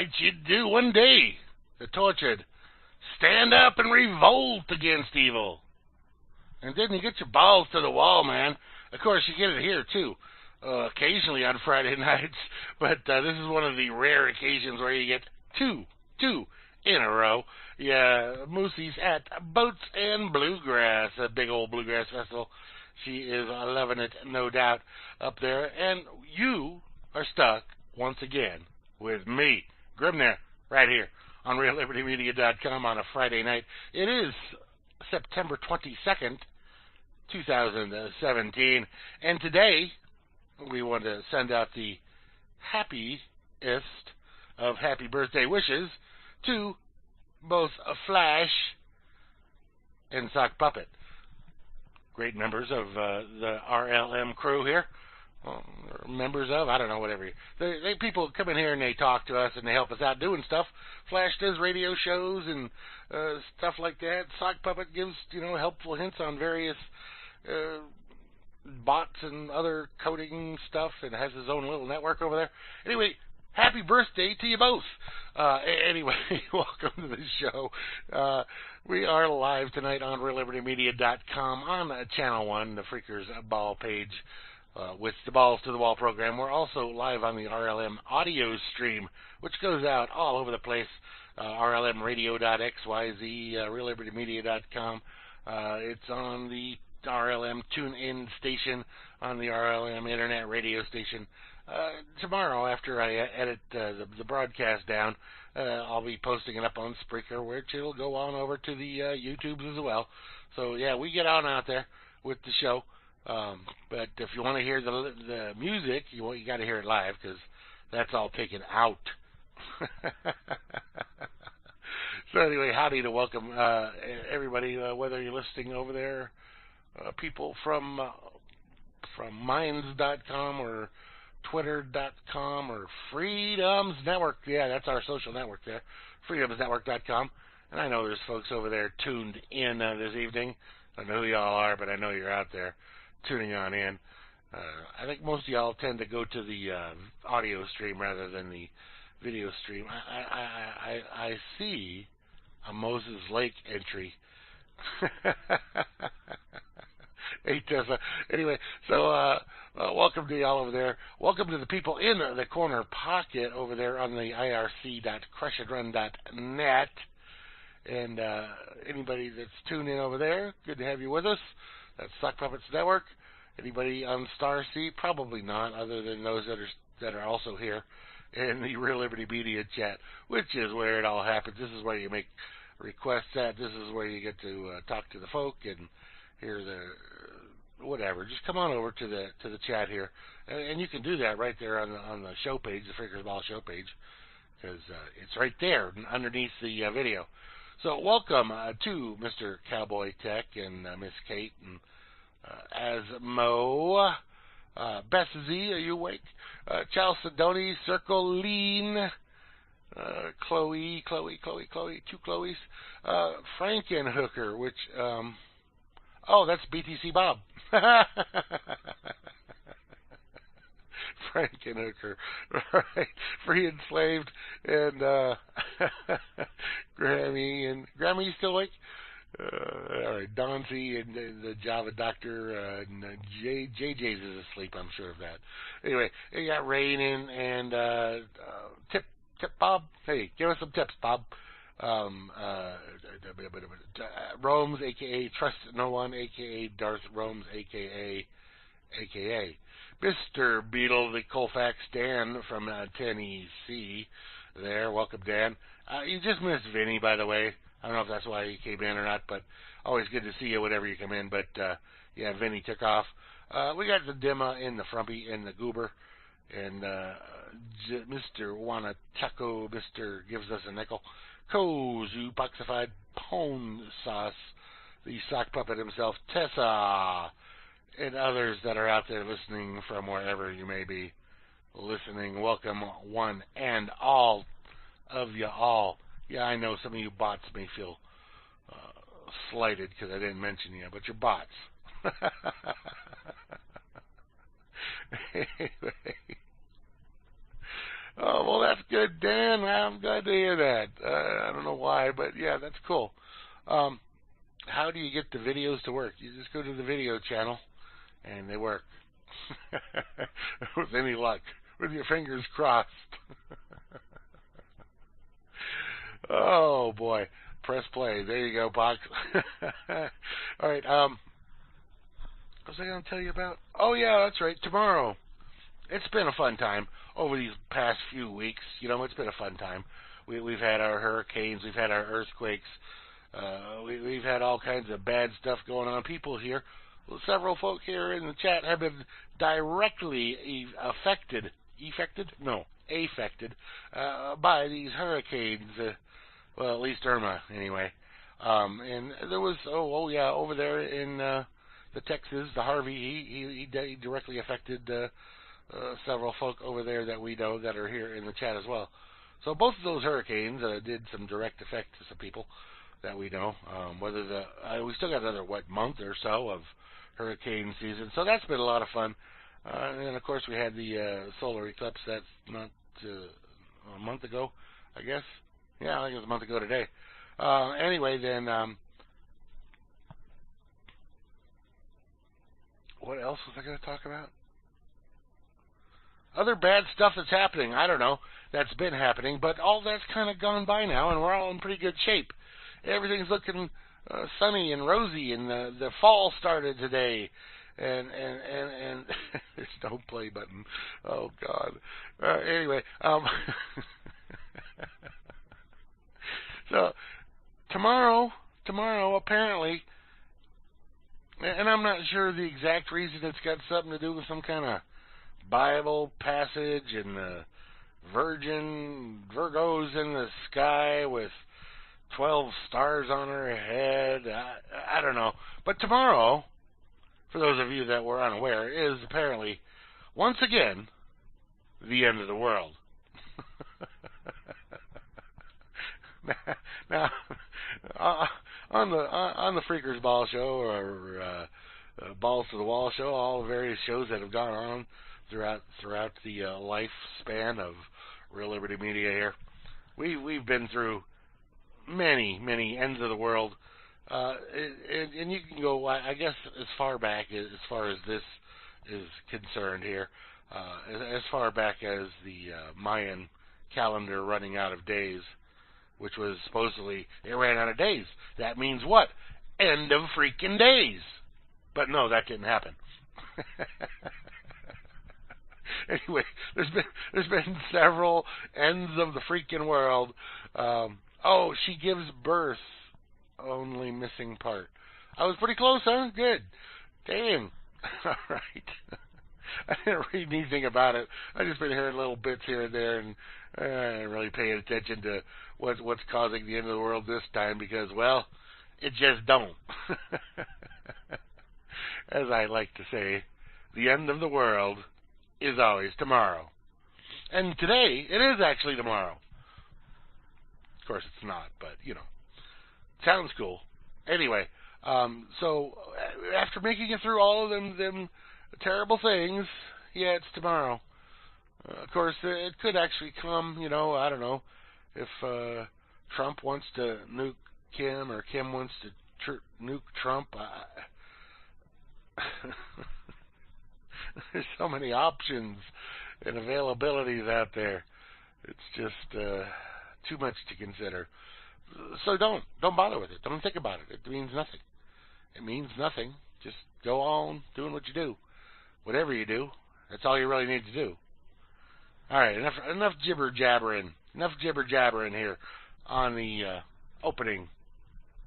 right you'd do one day, the tortured. Stand up and revolt against evil. And then you get your balls to the wall, man. Of course, you get it here, too. Occasionally on Friday nights. But this is one of the rare occasions where you get two in a row. Yeah, Moosie's at Boats and Bluegrass, a big old bluegrass festival. She is loving it, no doubt, up there. And you are stuck, once again, with me, Grimnir, right here on RealLibertyMedia.com on a Friday night. It is September 22nd, 2017. And today, we want to send out the happiest of happy birthday wishes to both Flash and Sock Puppet. Great members of the RLM crew here. Members of, I don't know, whatever. They people come in here and they talk to us and they help us out doing stuff. Flash does radio shows and stuff like that. Sock Puppet gives, helpful hints on various bots and other coding stuff and has his own little network over there. Anyway, happy birthday to you both. Anyway, welcome to the show. We are live tonight on RealLibertyMedia.com on Channel 1, the Freakers Ball page, with the Balls to the Wall program. We're also live on the RLM audio stream, which goes out all over the place. RLMradio.xyz, RealLibertyMedia.com. It's on the RLM tune-in station, on the RLM internet radio station. Tomorrow, after I edit the broadcast down, I'll be posting it up on Freeker, which it'll go on over to the YouTubes as well. So, yeah, we get on out there with the show. But if you want to hear the music, you got to hear it live, because that's all taken out. So anyway, howdy to welcome everybody, whether you're listening over there, people from Minds.com or Twitter.com or Freedoms Network. Yeah, that's our social network there, freedomsnetwork.com. And I know there's folks over there tuned in this evening. I don't know who y'all are, but I know you're out there tuning on in. I think most of y'all tend to go to the audio stream rather than the video stream. I see a Moses Lake entry. Hey, Tessa. Anyway, so welcome to y'all over there. Welcome to the people in the corner pocket over there on the irc.crushadrun.net. And anybody that's tuned in over there, good to have you with us. That's Sock Puppets Network. Anybody on Star C? Probably not, other than those that are also here in the Real Liberty Media chat, which is where it all happens. This is where you make requests at. This is where you get to talk to the folk and hear the whatever. Just come on over to the chat here, and you can do that right there on the show page, the Freakers Ball show page, because it's right there underneath the video. So welcome to Mr. Cowboy Tech and Miss Kate and Asmo, Beth Z, are you awake? Charles Sidoni, Circle Lean, Chloe, two Chloes, Frankenhooker, which that's BTC Bob. Frankenhooker, right? Free Enslaved and Grammy, you still awake? All right, Donzi and the Java Doctor, and JJ's is asleep, I'm sure of that. Anyway, you got Rain in and Tip Bob. Hey, give us some tips, Bob. Rome's, a.k.a. Trust No One, a.k.a. Darth Rome's, a.k.a. Mr. Beetle, the Colfax Dan from Tennessee. There, welcome, Dan. You just missed Vinny, by the way. I don't know if that's why you came in or not, but always good to see you whenever you come in. But, yeah, Vinny took off. We got the Dimma and the Frumpy and the Goober. And Mr. Wanataco, Mr. Gives Us a Nickel. Kozu, Boxified Pone Sauce, the Sock Puppet himself, Tessa, and others that are out there listening from wherever you may be listening. Welcome, one and all of you all. Yeah, I know some of you bots may feel slighted because I didn't mention you, but you're bots. Anyway. Oh, well, that's good, Dan. hear that. I don't know why, but yeah, that's cool. How do you get the videos to work? You just go to the video channel, and they work. With any luck. With your fingers crossed. Oh, boy. Press play. There you go, Box. All right. What was I going to tell you about? Oh, yeah, that's right. Tomorrow. It's been a fun time over these past few weeks. You know, it's been a fun time. We've had our hurricanes. We've had our earthquakes. We've had all kinds of bad stuff going on. People here, several folk here in the chat have been directly affected by these hurricanes. Well, at least Irma, anyway. And there was, over there in the Texas, the Harvey, he directly affected several folk over there that we know that are here in the chat as well. So both of those hurricanes did some direct effect to some people that we know. We still got another, month or so of hurricane season. So that's been a lot of fun. And then, of course, we had the solar eclipse. That's not a month ago, I guess. Yeah, I think it was a month ago today. Anyway, then, what else was I going to talk about? Other bad stuff that's happening. I don't know. That's been happening, but all that's kind of gone by now, and we're all in pretty good shape. Everything's looking sunny and rosy, and the fall started today. And there's no play button. Oh God. Anyway, so tomorrow apparently, and I'm not sure the exact reason. It's got something to do with some kind of Bible passage and the Virgo's in the sky with 12 stars on her head. I don't know. But tomorrow, for those of you that were unaware, is apparently, once again, the end of the world. Now, on the Freeker's Ball Show, or Balls to the Wall Show, all the various shows that have gone on throughout the lifespan of Real Liberty Media here, we've been through many ends of the world. And you can go, I guess, as far back as far as this is concerned here, as far back as the Mayan calendar running out of days, which was supposedly, it ran out of days. That means what? End of freaking days. But no, that didn't happen. Anyway, there's been several ends of the freaking world. She gives birth. Only missing part. I was pretty close, huh? Good. Dang. All right. I didn't read anything about it. I just been hearing little bits here and there, and I didn't really pay attention to what's causing the end of the world this time because, well, it just don't. As I like to say, the end of the world is always tomorrow. And today, it is actually tomorrow. Of course, it's not, but, you know. Sounds cool. Anyway, so after making it through all of them terrible things, yeah, it's tomorrow. Of course, it could actually come, I don't know, if Trump wants to nuke Kim or Kim wants to nuke Trump. There's so many options and availabilities out there. It's just too much to consider. So don't bother with it. Don't think about it. It means nothing. It means nothing. Just go on doing what you do. Whatever you do, that's all you really need to do. All right, enough jibber jabbering. Enough jibber jabbering here on the opening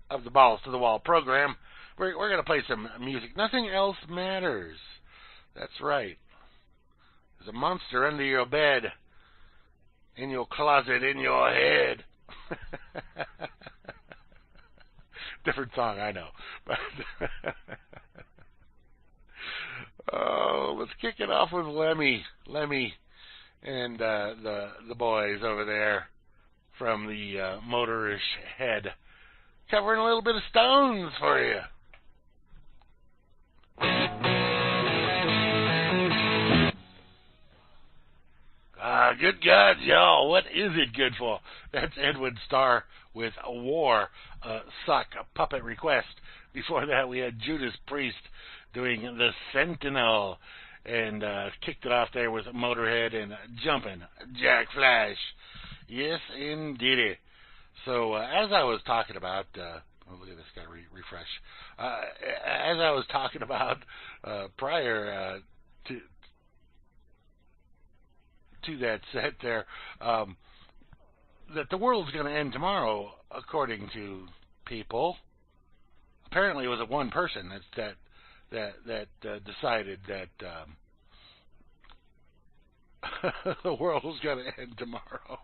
of the Balls to the Wall program. We're going to play some music. Nothing else matters. That's right. There's a monster under your bed, in your closet, in your head. Different song, I know. But let's kick it off with Lemmy and the boys over there from the Motorish Head, covering a little bit of Stones for you. Good God, y'all, what is it good for? That's Edwin Starr with War, Suck, a Puppet Request. Before that, we had Judas Priest doing The Sentinel, and kicked it off there with Motorhead and Jumpin' Jack Flash. Yes, indeedy. So, as I was talking about, look at this guy refresh. As I was talking about prior to that set there, that the world's going to end tomorrow, according to people. Apparently, it was one person that decided that the world was going to end tomorrow.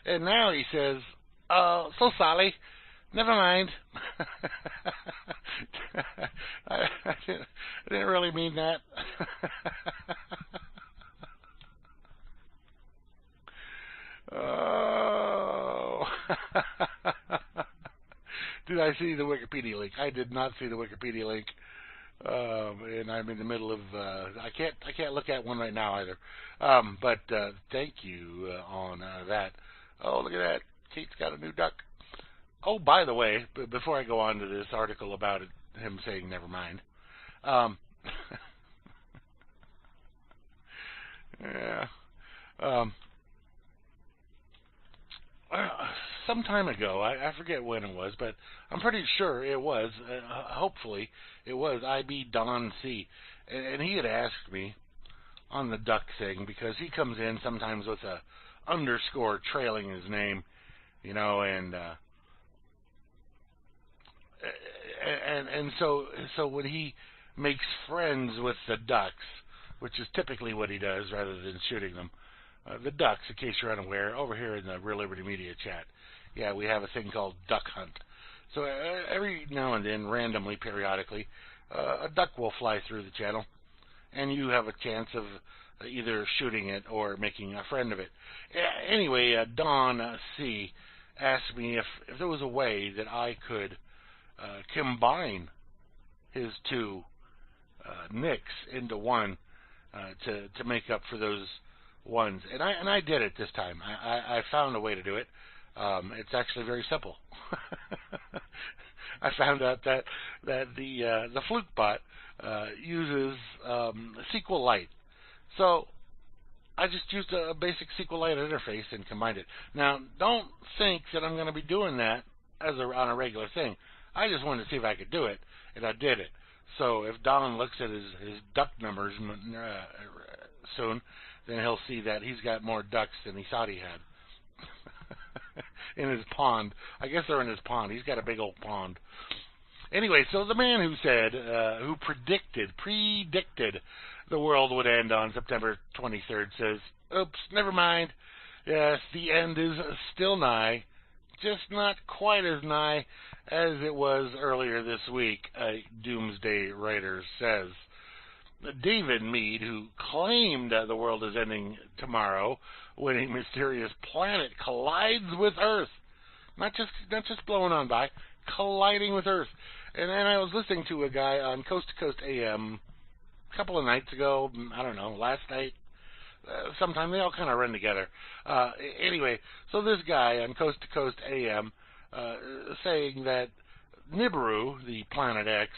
And now he says, so sorry, never mind. I didn't really mean that. Oh. Did I see the Wikipedia link? I did not see the Wikipedia link. And I'm in the middle of I can't look at one right now either. But thank you on that. Oh, look at that. Kate's got a new duck. Oh, by the way, before I go on to this article about him saying never mind. Yeah. Some time ago, I forget when it was, but I'm pretty sure it was, hopefully, it was IB Don C. And he had asked me on the duck thing, because he comes in sometimes with a underscore trailing his name, you know, and so when he makes friends with the ducks, which is typically what he does rather than shooting them, the ducks, in case you're unaware, over here in the Real Liberty Media chat, yeah, we have a thing called Duck Hunt. So every now and then, randomly, periodically, a duck will fly through the channel, and you have a chance of either shooting it or making a friend of it. Anyway, Don C. asked me if there was a way that I could combine his two nicks into one to make up for those ones, and I did it this time. I found a way to do it. It's actually very simple. I found out that the FlukeBot uses SQLite, so I just used a basic SQLite interface and combined it. Now, don't think that I'm going to be doing that on a regular thing. I just wanted to see if I could do it, and I did it. So if Don looks at his duck numbers soon, then he'll see that he's got more ducks than he thought he had in his pond. I guess they're in his pond. He's got a big old pond. Anyway, so the man who said, who predicted the world would end on September 23rd says, oops, never mind. Yes, the end is still nigh, just not quite as nigh as it was earlier this week, a doomsday writer says. David Meade, who claimed the world is ending tomorrow when a mysterious planet collides with Earth, not just blowing on by, colliding with Earth. And then I was listening to a guy on Coast to Coast AM a couple of nights ago, I don't know, last night, sometime. They all kind of run together. Anyway, so this guy on Coast to Coast AM saying that Nibiru, the Planet X,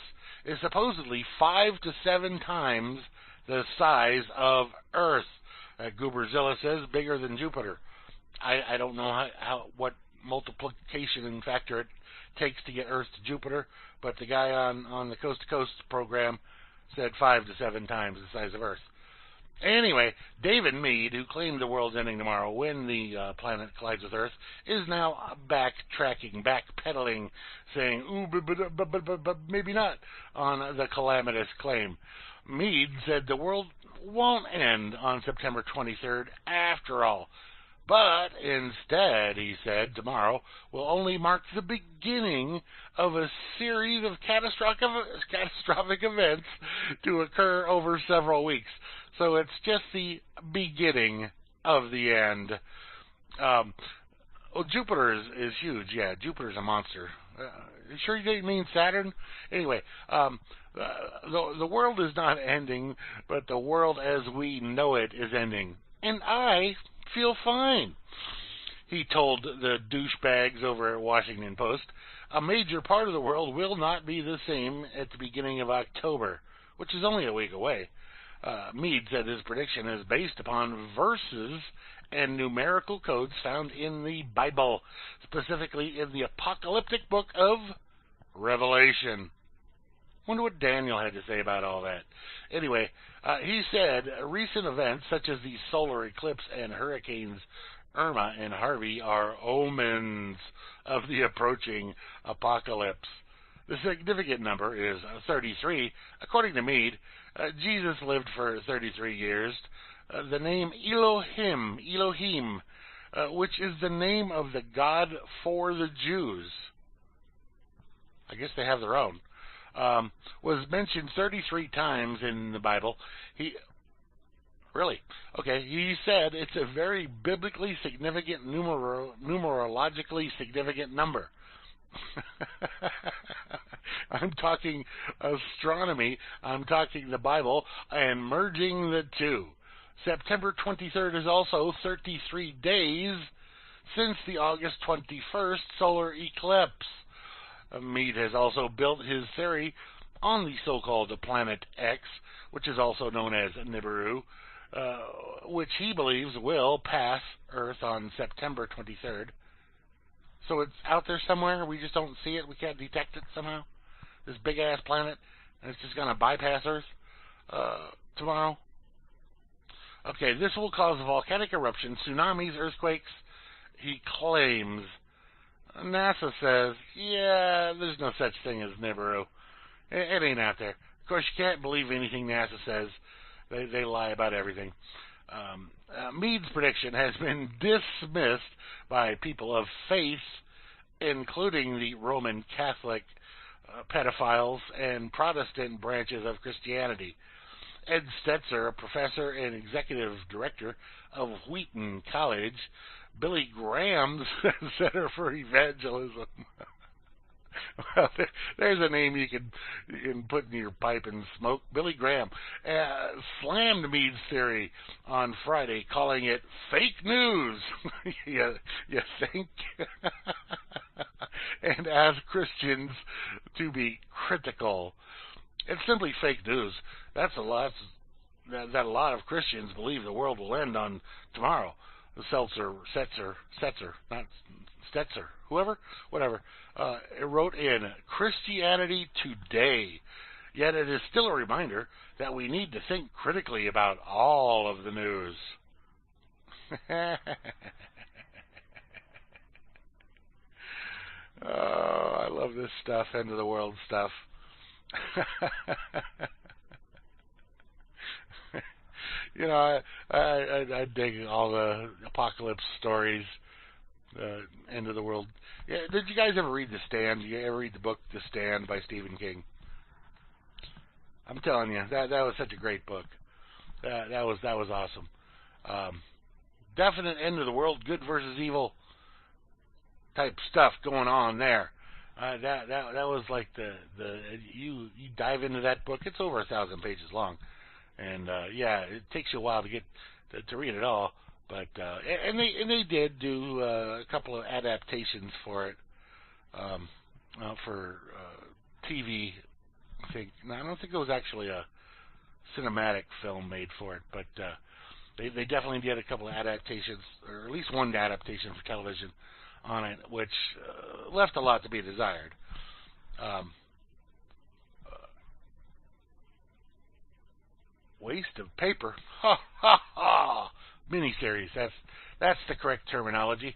is supposedly 5 to 7 times the size of Earth. Gooberzilla says bigger than Jupiter. I don't know what multiplication factor it takes to get Earth to Jupiter, but the guy on the Coast to Coast program said 5 to 7 times the size of Earth. Anyway, David Meade, who claimed the world's ending tomorrow when the planet collides with Earth, is now backtracking, backpedaling, saying, ooh, but maybe not, on the calamitous claim. Meade said the world won't end on September 23rd after all. But instead, he said, tomorrow will only mark the beginning of a series of catastrophic events to occur over several weeks. So it's just the beginning of the end. Jupiter is huge. Yeah, Jupiter's a monster. You sure you didn't mean Saturn? Anyway, The world is not ending, but the world as we know it is ending. And I feel fine. He told the douchebags over at Washington Post, a major part of the world will not be the same at the beginning of October, which is only a week away. Mead said his prediction is based upon verses and numerical codes found in the Bible, specifically in the apocalyptic book of Revelation. Wonder what Daniel had to say about all that. Anyway, he said recent events such as the solar eclipse and hurricanes Irma and Harvey are omens of the approaching apocalypse. The significant number is 33. According to Mead, Jesus lived for 33 years. The name Elohim, which is the name of the God for the Jews, I guess they have their own, was mentioned 33 times in the Bible. He said it's a very biblically significant, numerologically significant number. I'm talking astronomy, I'm talking the Bible, and merging the two. September 23rd is also 33 days since the August 21st solar eclipse. Mead has also built his theory on the so-called Planet X, which is also known as Nibiru, which he believes will pass Earth on September 23rd. So it's out there somewhere, we just don't see it, we can't detect it somehow? This big-ass planet, and it's just going to bypass Earth tomorrow? Okay, this will cause volcanic eruptions, tsunamis, earthquakes, he claims. NASA says, yeah, there's no such thing as Nibiru. It ain't out there. Of course, you can't believe anything NASA says. They lie about everything. Mead's prediction has been dismissed by people of faith, including the Roman Catholic pedophiles and Protestant branches of Christianity. Ed Stetzer, a professor and executive director of Wheaton College, Billy Graham's Center for Evangelism. Well, there's a name you can put in your pipe and smoke. Billy Graham slammed Mead's theory on Friday, calling it fake news. you think? And asked Christians to be critical. It's simply fake news. That's a lot. That a lot of Christians believe the world will end on tomorrow. Setzer, not Stetzer, whatever, wrote in Christianity Today. Yet it is still a reminder that we need to think critically about all of the news. Oh, I love this stuff, end of the world stuff. You know, I dig all the apocalypse stories, end of the world. Yeah, did you guys ever read The Stand? Did you ever read the book The Stand by Stephen King? I'm telling you, that was such a great book. That was awesome. Definite end of the world, good versus evil type stuff going on there. That was like you dive into that book. It's over 1,000 pages long. And yeah, it takes you a while to get to read it all, but and they did do a couple of adaptations for it for TV. I don't think it was actually a cinematic film made for it, but they definitely did a couple of adaptations, or at least one adaptation for television on it, which left a lot to be desired. Waste of paper. Ha ha ha. Miniseries. That's the correct terminology.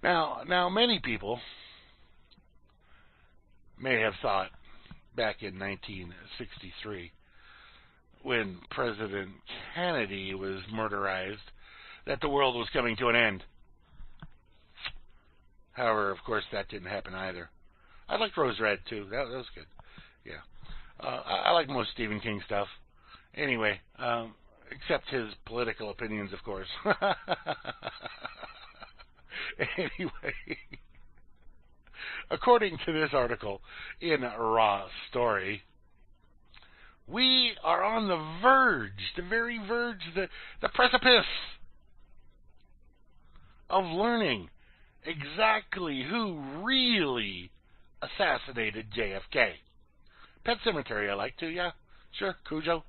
Now many people may have thought back in 1963 when President Kennedy was murderized that the world was coming to an end. However, of course, that didn't happen either. I liked Rose Red, too. That was good. Yeah. I like most Stephen King stuff. Anyway, except his political opinions, of course. Anyway, according to this article in Raw Story, we are on the verge, the very verge, the precipice of learning exactly who really assassinated JFK. Pet Cemetery I like to, yeah. Sure, Cujo.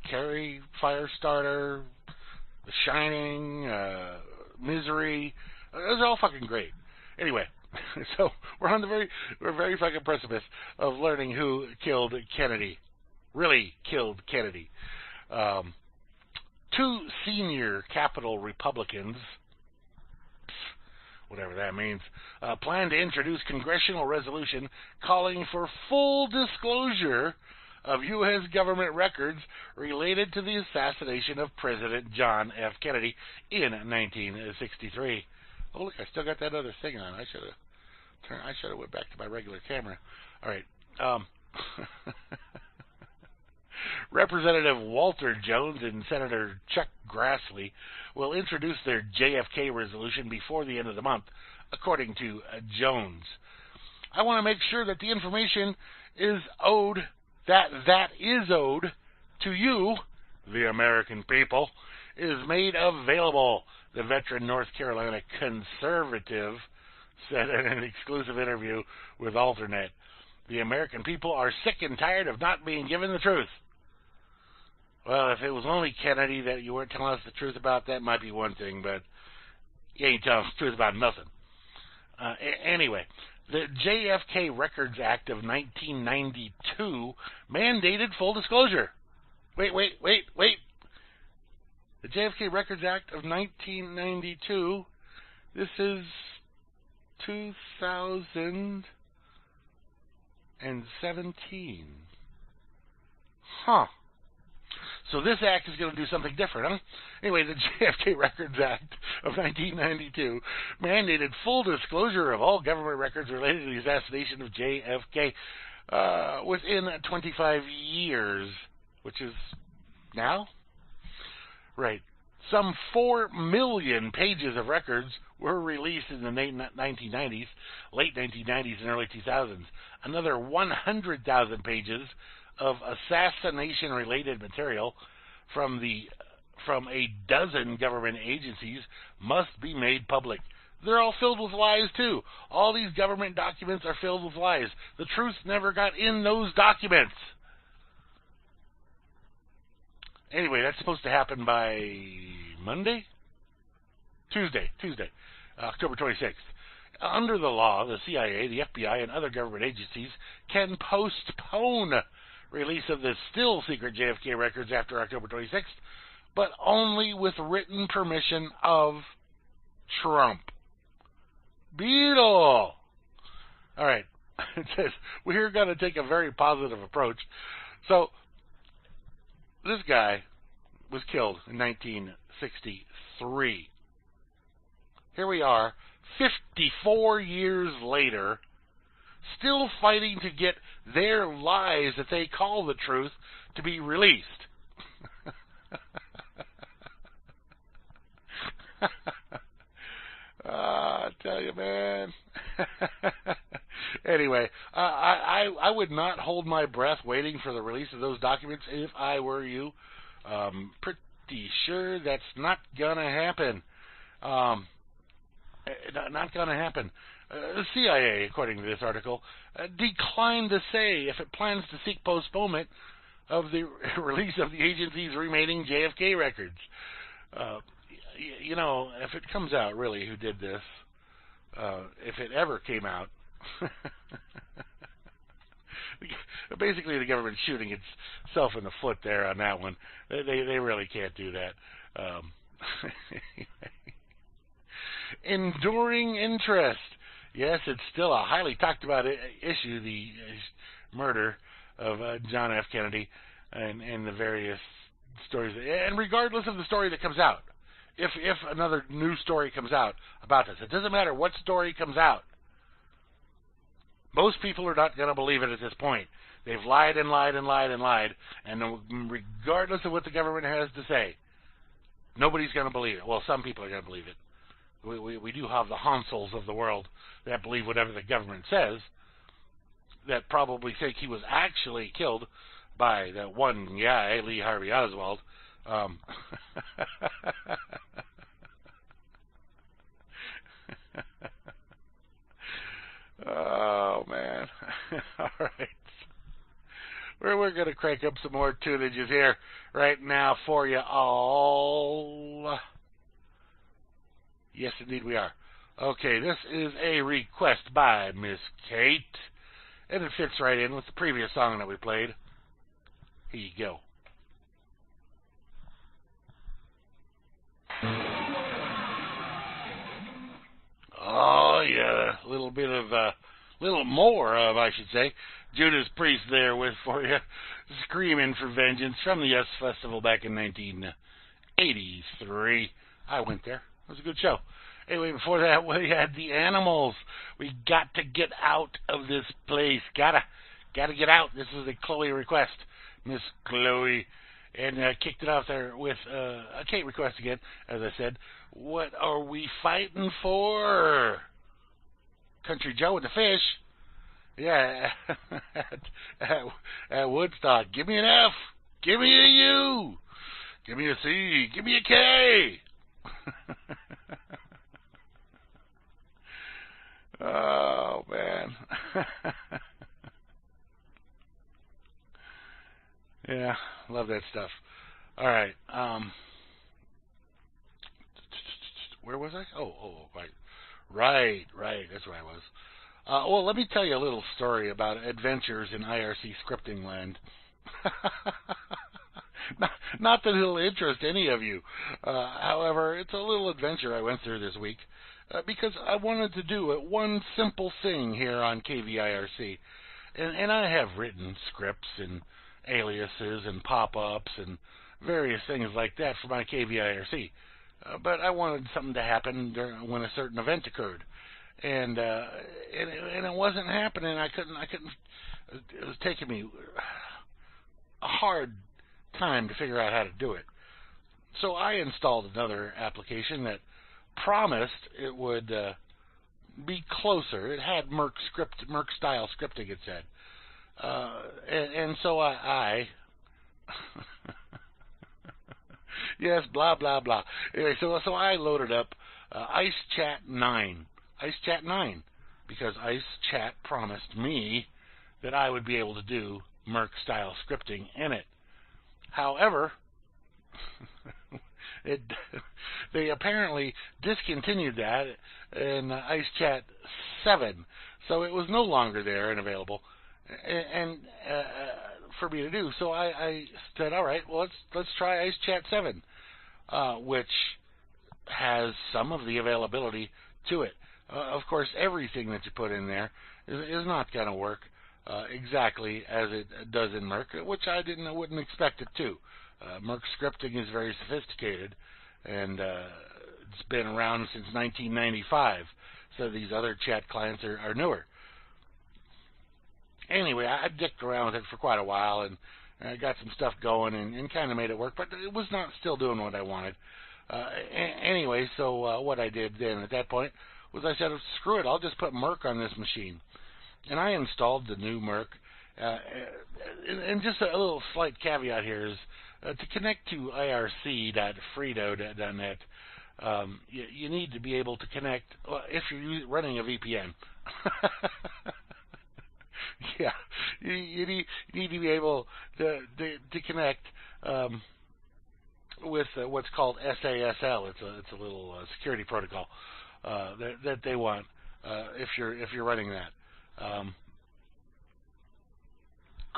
Carrie, Firestarter, The Shining, Misery. Those are all fucking great. Anyway, so we're very fucking precipice of learning who killed Kennedy. Really killed Kennedy. Two senior Capitol Republicans, whatever that means, plan to introduce congressional resolution calling for full disclosure of U.S. government records related to the assassination of President John F. Kennedy in 1963. Oh, look, I still got that other thing on. I should have went back to my regular camera. All right. Representative Walter Jones and Senator Chuck Grassley will introduce their JFK resolution before the end of the month, according to Jones. I want to make sure that the information is owed to you, the American people, is made available, the veteran North Carolina conservative said in an exclusive interview with Alternet. The American people are sick and tired of not being given the truth. Well, if it was only Kennedy that you weren't telling us the truth about, that might be one thing, but you ain't telling us the truth about nothing. Anyway, the JFK Records Act of 1992 mandated full disclosure. Wait. The JFK Records Act of 1992, this is 2017. Huh. So this act is going to do something different, huh? Anyway, the JFK Records Act of 1992 mandated full disclosure of all government records related to the assassination of JFK within 25 years, which is now? Right. Some 4 million pages of records were released in the 1990s, late 1990s and early 2000s. Another 100,000 pages of assassination-related material from a dozen government agencies must be made public. They're all filled with lies, too. All these government documents are filled with lies. The truth never got in those documents. Anyway, that's supposed to happen by Monday? Tuesday, October 26th. Under the law, the CIA, the FBI, and other government agencies can postpone release of the still secret JFK records after October 26th, but only with written permission of Trump. Beetle! All right. It says, we're going to take a very positive approach. So, this guy was killed in 1963. Here we are, 54 years later, still fighting to get their lies that they call the truth to be released. I tell you, man. Anyway, I would not hold my breath waiting for the release of those documents if I were you. Pretty sure that's not going to happen. Not going to happen. The CIA, according to this article, declined to say if it plans to seek postponement of the release of the agency's remaining JFK records. You know, if it comes out, really, who did this, if it ever came out, basically the government's shooting itself in the foot there on that one. They really can't do that. Enduring interest. Yes, it's still a highly talked about issue, the murder of John F. Kennedy and the various stories. And regardless of the story that comes out, if another new story comes out about this, it doesn't matter what story comes out. Most people are not going to believe it at this point. They've lied and lied and lied and lied, and regardless of what the government has to say, nobody's going to believe it. Well, some people are going to believe it. we do have the Hansels of the world that believe whatever the government says, that probably think he was actually killed by that one guy, Lee Harvey Oswald. Oh, man. All right. We're going to crank up some more tunages here right now for you all. Yes, indeed we are. Okay, this is a request by Miss Kate, and it fits right in with the previous song that we played. Here you go. Oh, yeah, a little bit of, little more of, I should say, Judas Priest there with for you, Screaming for Vengeance from the Yes Festival back in 1983. I went there. It was a good show. Anyway, before that, we had the Animals. We got to get out of this place. Gotta get out. This is a Chloe request, Miss Chloe. And kicked it off there with a Kate request again, as I said. What are we fighting for? Country Joe and the Fish. Yeah, at Woodstock. Give me an F. Give me a U. Give me a C. Give me a K. Oh, man. Yeah, love that stuff. All right. Where was I? Oh, right. Right. That's where I was. Well, let me tell you a little story about adventures in IRC scripting land. Not that it'll interest any of you. However, it's a little adventure I went through this week because I wanted to do one simple thing here on KVIRC. And I have written scripts and aliases and pop-ups and various things like that for my KVIRC. But I wanted something to happen when a certain event occurred. And it wasn't happening. I couldn't. It was taking me a hard time to figure out how to do it. So I installed another application that promised it would be closer. It had Merc style scripting, it said. And so I yes, blah blah blah. Anyway, so I loaded up IceChat 9, because IceChat promised me that I would be able to do Merc style scripting in it. However, they apparently discontinued that in IceChat 7, so it was no longer there and available. And for me to do, so I said, all right, well let's try IceChat 7, which has some of the availability to it. Of course, everything that you put in there is not going to work exactly as it does in Merc, which I wouldn't expect it to. Merc scripting is very sophisticated, and it's been around since 1995. So these other chat clients are newer. Anyway, I dicked around with it for quite a while, and I got some stuff going and kind of made it work, but it was not still doing what I wanted. Anyway, so what I did then at that point was I said, screw it, I'll just put Merc on this machine. And I installed the new Merc. And just a little slight caveat here is to connect to irc.fredo.net, you need to be able to connect if you're running a VPN. Yeah, you need to be able to connect with what's called SASL. It's a little security protocol that they want if you're running that.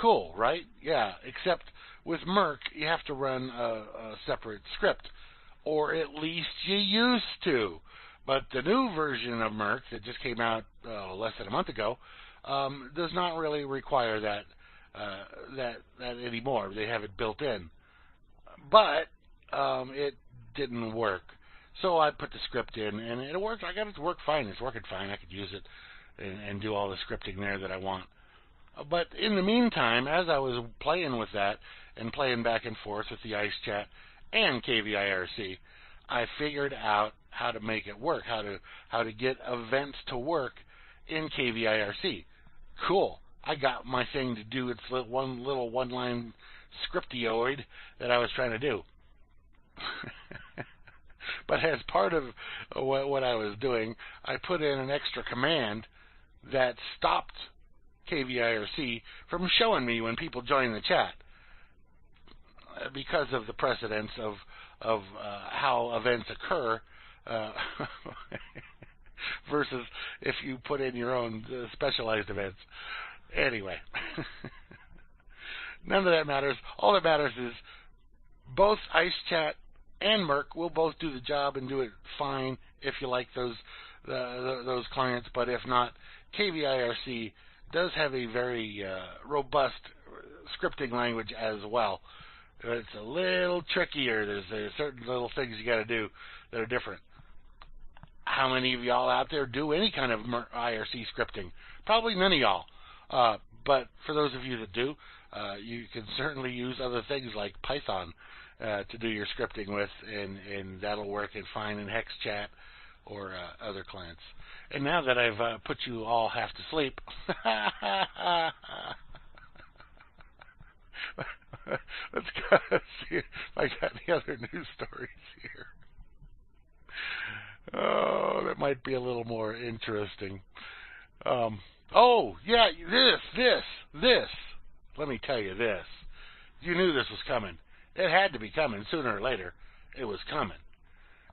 Cool, right? Yeah, except with Merc, you have to run a separate script, or at least you used to. But the new version of Merc that just came out less than a month ago does not really require that anymore. They have it built in, but it didn't work. So I put the script in, and it worked. I got it to work fine. It's working fine. I could use it and do all the scripting there that I want. But in the meantime, as I was playing with that and playing back and forth with the IceChat and KVIRC, I figured out how to make it work, how to get events to work in KVIRC. Cool. I got my thing to do its little one-line scriptioid that I was trying to do. But as part of what I was doing, I put in an extra command that stopped KVIRC from showing me when people join the chat, because of the precedence of how events occur versus if you put in your own specialized events. Anyway, none of that matters. All that matters is both Ice Chat and Merc will both do the job and do it fine if you like those clients. But if not, KVIRC does have a very robust scripting language as well. It's a little trickier. There's certain little things you got to do that are different. How many of y'all out there do any kind of IRC scripting? Probably none of y'all. But for those of you that do, you can certainly use other things like Python to do your scripting with, and that'll work fine in HexChat or other clients. And now that I've put you all half to sleep, let's go see if I got any other news stories here. Oh, that might be a little more interesting. Oh, yeah, this. Let me tell you this. You knew this was coming. It had to be coming sooner or later. It was coming.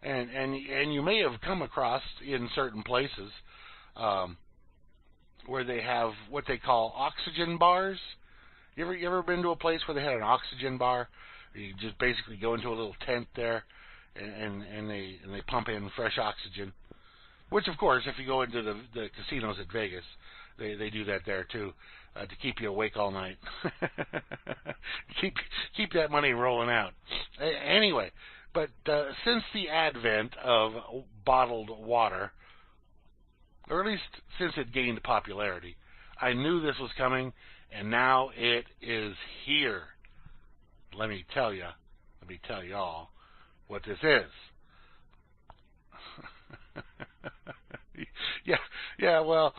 And you may have come across in certain places where they have what they call oxygen bars. You ever been to a place where they had an oxygen bar? You just basically go into a little tent there, and they pump in fresh oxygen. Which, of course, if you go into the casinos at Vegas, they do that there too, to keep you awake all night. keep that money rolling out. Anyway, but since the advent of bottled water, or at least since it gained popularity, I knew this was coming, and now it is here. Let me tell y'all what this is. yeah. Well,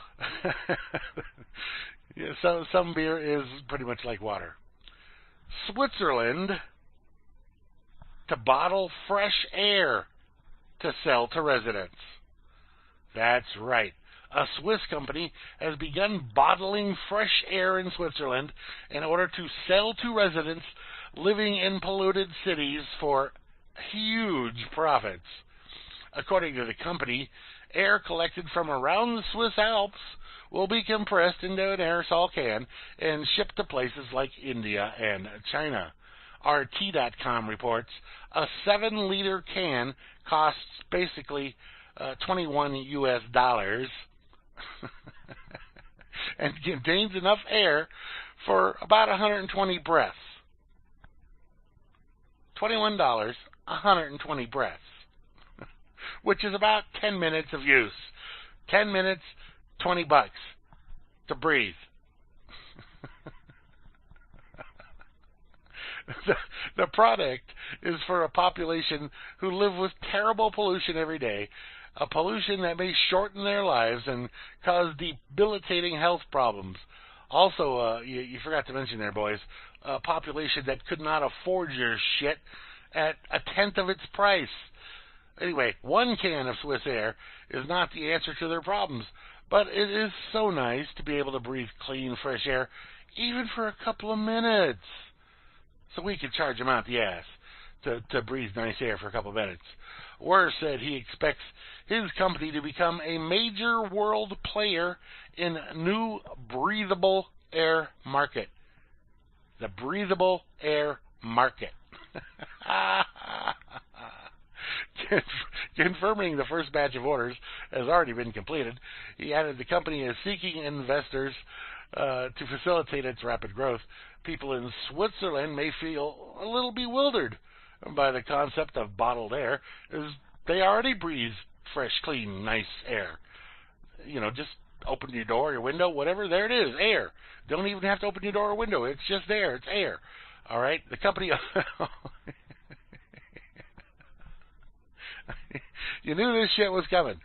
yeah. So some beer is pretty much like water. Switzerland to bottle fresh air to sell to residents. That's right. A Swiss company has begun bottling fresh air in Switzerland in order to sell to residents living in polluted cities for huge profits. According to the company, air collected from around the Swiss Alps will be compressed into an aerosol can and shipped to places like India and China. RT.com reports a 7-liter can costs basically $21 and contains enough air for about 120 breaths. $21, 120 breaths, which is about 10 minutes of use. 10 minutes, $20 to breathe. The product is for a population who live with terrible pollution every day, a pollution that may shorten their lives and cause debilitating health problems. Also, you forgot to mention there, boys, a population that could not afford your shit at a tenth of its price. Anyway, one can of Swiss air is not the answer to their problems, but it is so nice to be able to breathe clean, fresh air, even for a couple of minutes. So we could charge him out the ass to breathe nice air for a couple of minutes. Werr said he expects his company to become a major world player in new breathable air market. The breathable air market. Confirming the first batch of orders has already been completed, he added the company is seeking investors to facilitate its rapid growth. People in Switzerland may feel a little bewildered by the concept of bottled air, as they already breathe fresh, clean, nice air. You know, just open your door, your window, whatever, there it is, air. Don't even have to open your door or window, it's just there, it's air. All right, the company... You knew this shit was coming.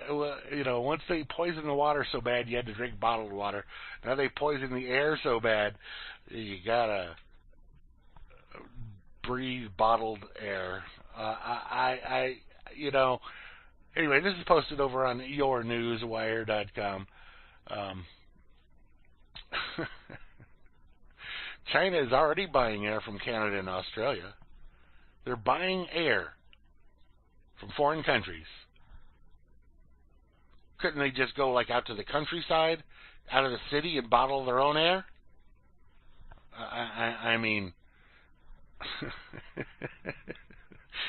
Once they poisoned the water so bad you had to drink bottled water. Now they poison the air so bad you gotta breathe bottled air. Anyway, this is posted over on yournewswire.com. China is already buying air from Canada and Australia. They're buying air from foreign countries. Couldn't they just go out to the countryside, out of the city, and bottle their own air? I mean,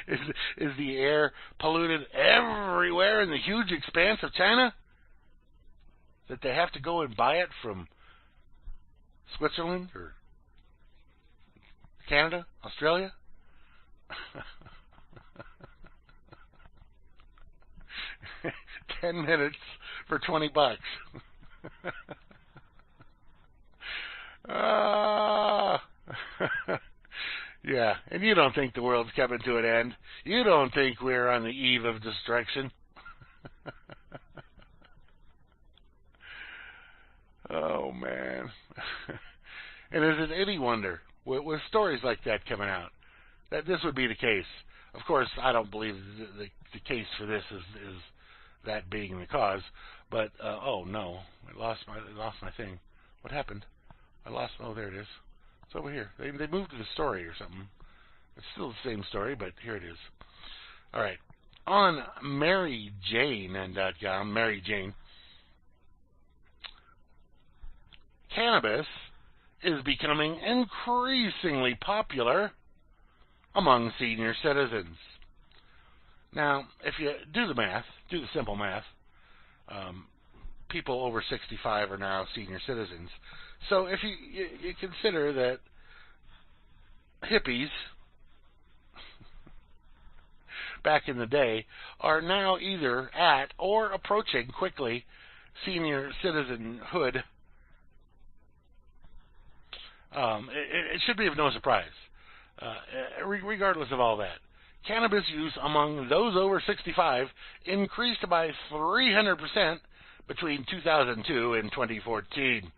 is the air polluted everywhere in the huge expanse of China that they have to go and buy it from Switzerland or Canada, Australia? 10 minutes for $20. Yeah, and you don't think the world's coming to an end. You don't think we're on the eve of destruction. Oh, man. And is it any wonder, with stories like that coming out, that this would be the case? Of course, I don't believe the case for this is that being the cause. But oh no, I lost my thing. What happened? Oh, there it is. It's over here. They moved to the story or something. It's still the same story, but here it is. All right. On MaryJane.com, Mary Jane, cannabis is becoming increasingly popular among senior citizens. Now, if you do the simple math, people over 65 are now senior citizens. So if you consider that hippies back in the day are now either at or approaching quickly senior citizenhood, it should be of no surprise, regardless of all that. Cannabis use among those over 65 increased by 300% between 2002 and 2014.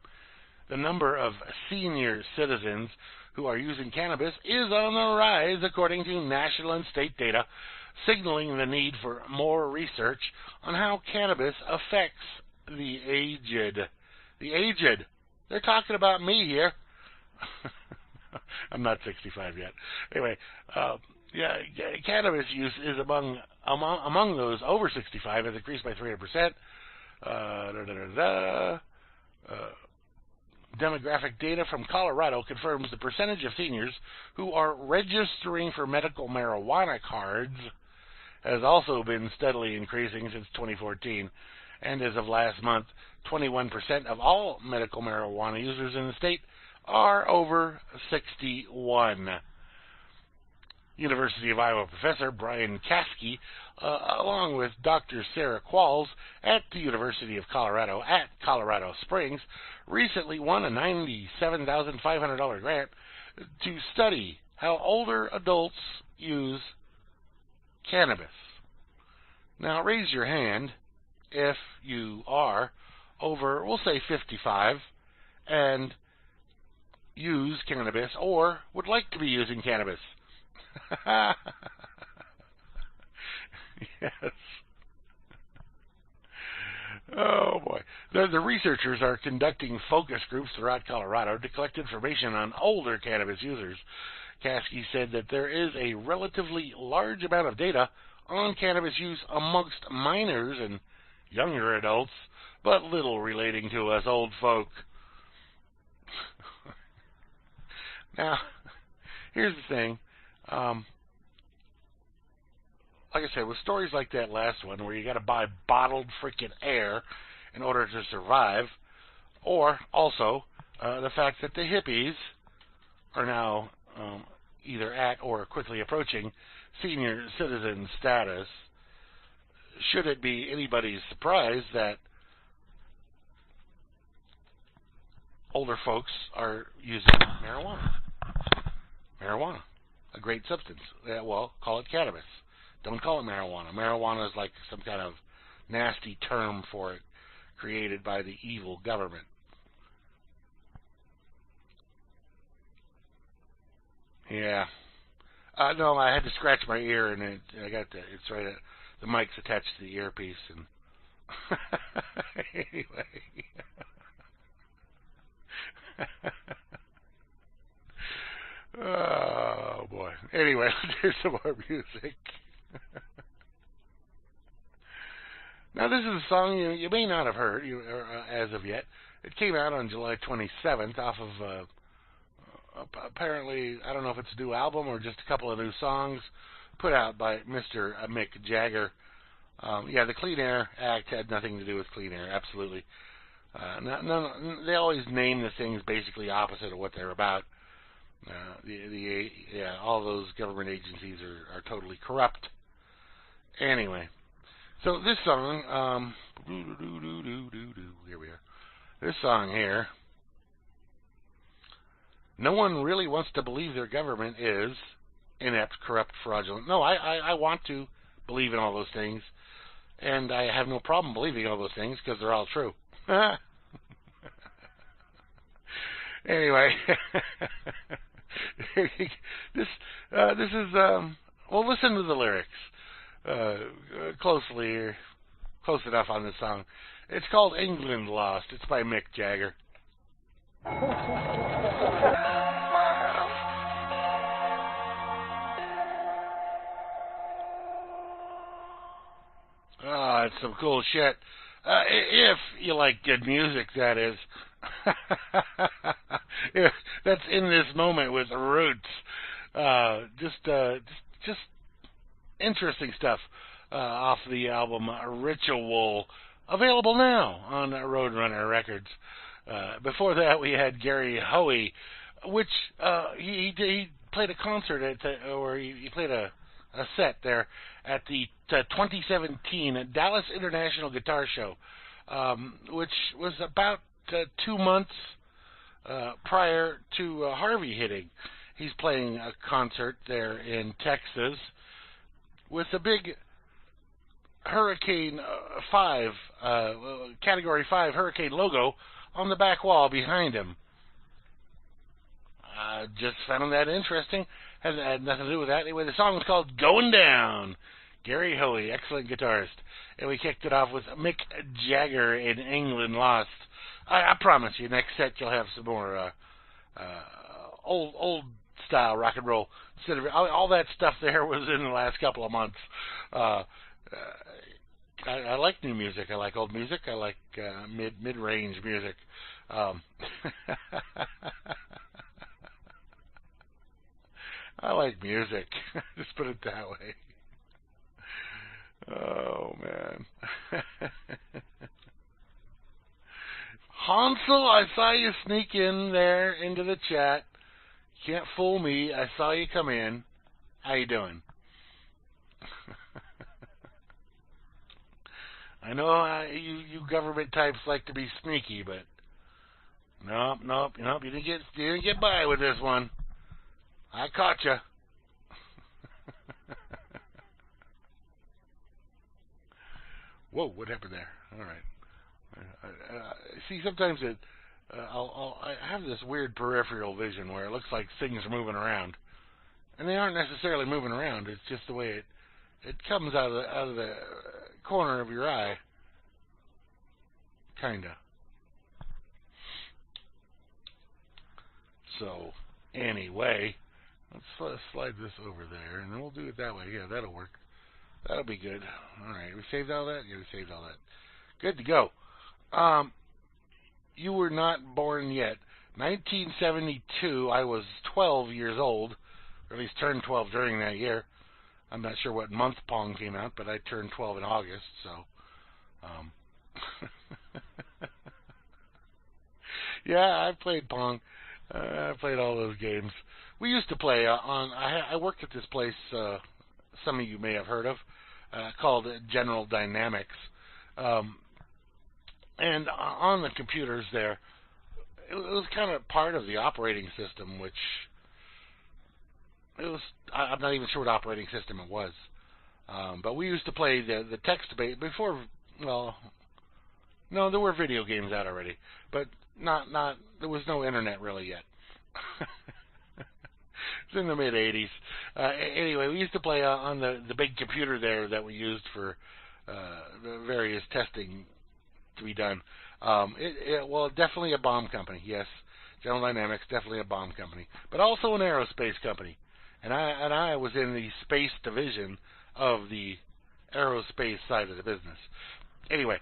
The number of senior citizens who are using cannabis is on the rise, according to national and state data, signaling the need for more research on how cannabis affects the aged. The aged. They're talking about me here. I'm not 65 yet. Anyway, cannabis use is among those over 65 has increased by 300%. Demographic data from Colorado confirms the percentage of seniors who are registering for medical marijuana cards has also been steadily increasing since 2014. And as of last month, 21% of all medical marijuana users in the state are over 61. University of Iowa professor Brian Caskey, along with Dr. Sarah Qualls at the University of Colorado at Colorado Springs, recently won a $97,500 grant to study how older adults use cannabis. Now, raise your hand if you are over, we'll say 55, and use cannabis or would like to be using cannabis. Yes. Oh boy. The researchers are conducting focus groups throughout Colorado to collect information on older cannabis users. Caskey said that there is a relatively large amount of data on cannabis use amongst minors and younger adults, but little relating to us old folk. Now, here's the thing. Like I said, with stories like that last one, where you got to buy bottled freaking air in order to survive, or also the fact that the hippies are now either at or quickly approaching senior citizen status, should it be anybody's surprise that older folks are using marijuana? Marijuana, a great substance. Well, call it cannabis. Don't call it marijuana. Marijuana is like some kind of nasty term for it created by the evil government. Yeah. No, I had to scratch my ear, and it's right at the mic's attached to the earpiece, and anyway. Oh boy. Anyway, let's do some more music. Now, this is a song you may not have heard as of yet. It came out on July 27th off of apparently, I don't know if it's a new album or just a couple of new songs put out by Mr. Mick Jagger. Yeah, the Clean Air Act had nothing to do with clean air, absolutely. They always name the things basically opposite of what they're about. All those government agencies are totally corrupt. Anyway, so this song, here we are. This song here, no one really wants to believe their government is inept, corrupt, fraudulent. No, I want to believe in all those things, and I have no problem believing all those things because they're all true. Anyway, this is well, listen to the lyrics closely, close enough on this song. It's called England Lost. It's by Mick Jagger. Oh, it's some cool shit. If you like good music, that is. Yeah, that's in this moment with Roots. Just interesting stuff off the album Ritual, available now on Roadrunner Records. Before that, we had Gary Hoey, which he played a concert or he played a set there at the 2017 Dallas International Guitar Show, which was about 2 months prior to Harvey hitting. He's playing a concert there in Texas with a big Hurricane 5, Category 5 Hurricane logo on the back wall behind him. Just found that interesting. Had nothing to do with that. Anyway, the song was called Going Down. Gary Hoey, excellent guitarist. And we kicked it off with Mick Jagger in England Lost. I promise you, next set you'll have some more old style rock and roll. Instead of all that stuff there was in the last couple of months. I like new music. I like old music. I like mid-range music. I like music. Just put it that way. Oh, man. Hansel, I saw you sneak in there into the chat. Can't fool me. I saw you come in. How you doing? I know you government types like to be sneaky, but nope. You didn't get by with this one. I caught you. Whoa, what happened there? All right. See, sometimes I have this weird peripheral vision where it looks like things are moving around, and they aren't necessarily moving around. It's just the way it comes out of the corner of your eye, kinda. So anyway, let's slide this over there, and then we'll do it that way. Yeah, that'll work. That'll be good. All right, we saved all that? Yeah, we saved all that. Good to go. You were not born yet. 1972, I was 12 years old, or at least turned 12 during that year. I'm not sure what month Pong came out, but I turned 12 in August, so... yeah, I played Pong. I played all those games. We used to play I worked at this place, some of you may have heard of, called General Dynamics. And on the computers there, it was kind of part of the operating system, which I'm not even sure what operating system it was. But we used to play the text-based before. Well, no, there were video games out already, but not there was no internet really yet. It's in the mid '80s. Anyway, we used to play on the big computer there that we used for the various testing to be done. Well, definitely a bomb company. Yes, General Dynamics, definitely a bomb company, but also an aerospace company. And I was in the space division of the aerospace side of the business. Anyway,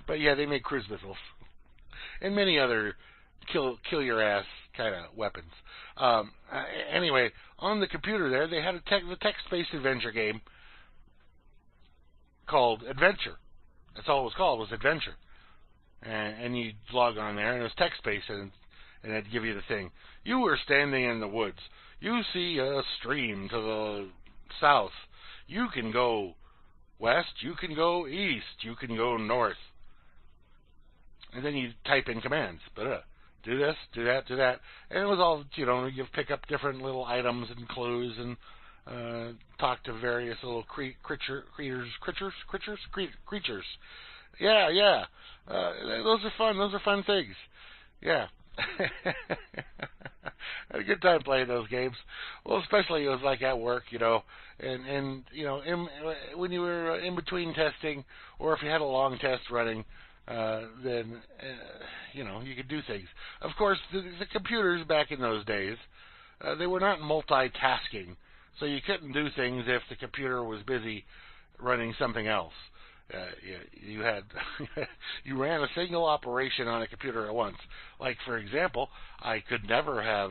but yeah, they make cruise missiles and many other kill your ass kind of weapons. Anyway, on the computer there, they had the text-based adventure game called Adventure. That's all it was called, was Adventure. And you log on there, and it was text-based, and it'd give you the thing. You were standing in the woods. You see a stream to the south. You can go west, you can go east, you can go north. And then you type in commands. Do this, do that, do that. And it was all, you pick up different little items and clues and talk to various little creatures. Yeah. Those are fun. Those are fun things. Yeah. I had a good time playing those games. Well, especially it was like at work, and when you were in between testing, or if you had a long test running, then you could do things. Of course, the computers back in those days, they were not multitasking, so you couldn't do things if the computer was busy running something else. You ran a single operation on a computer at once. Like, for example, I could never have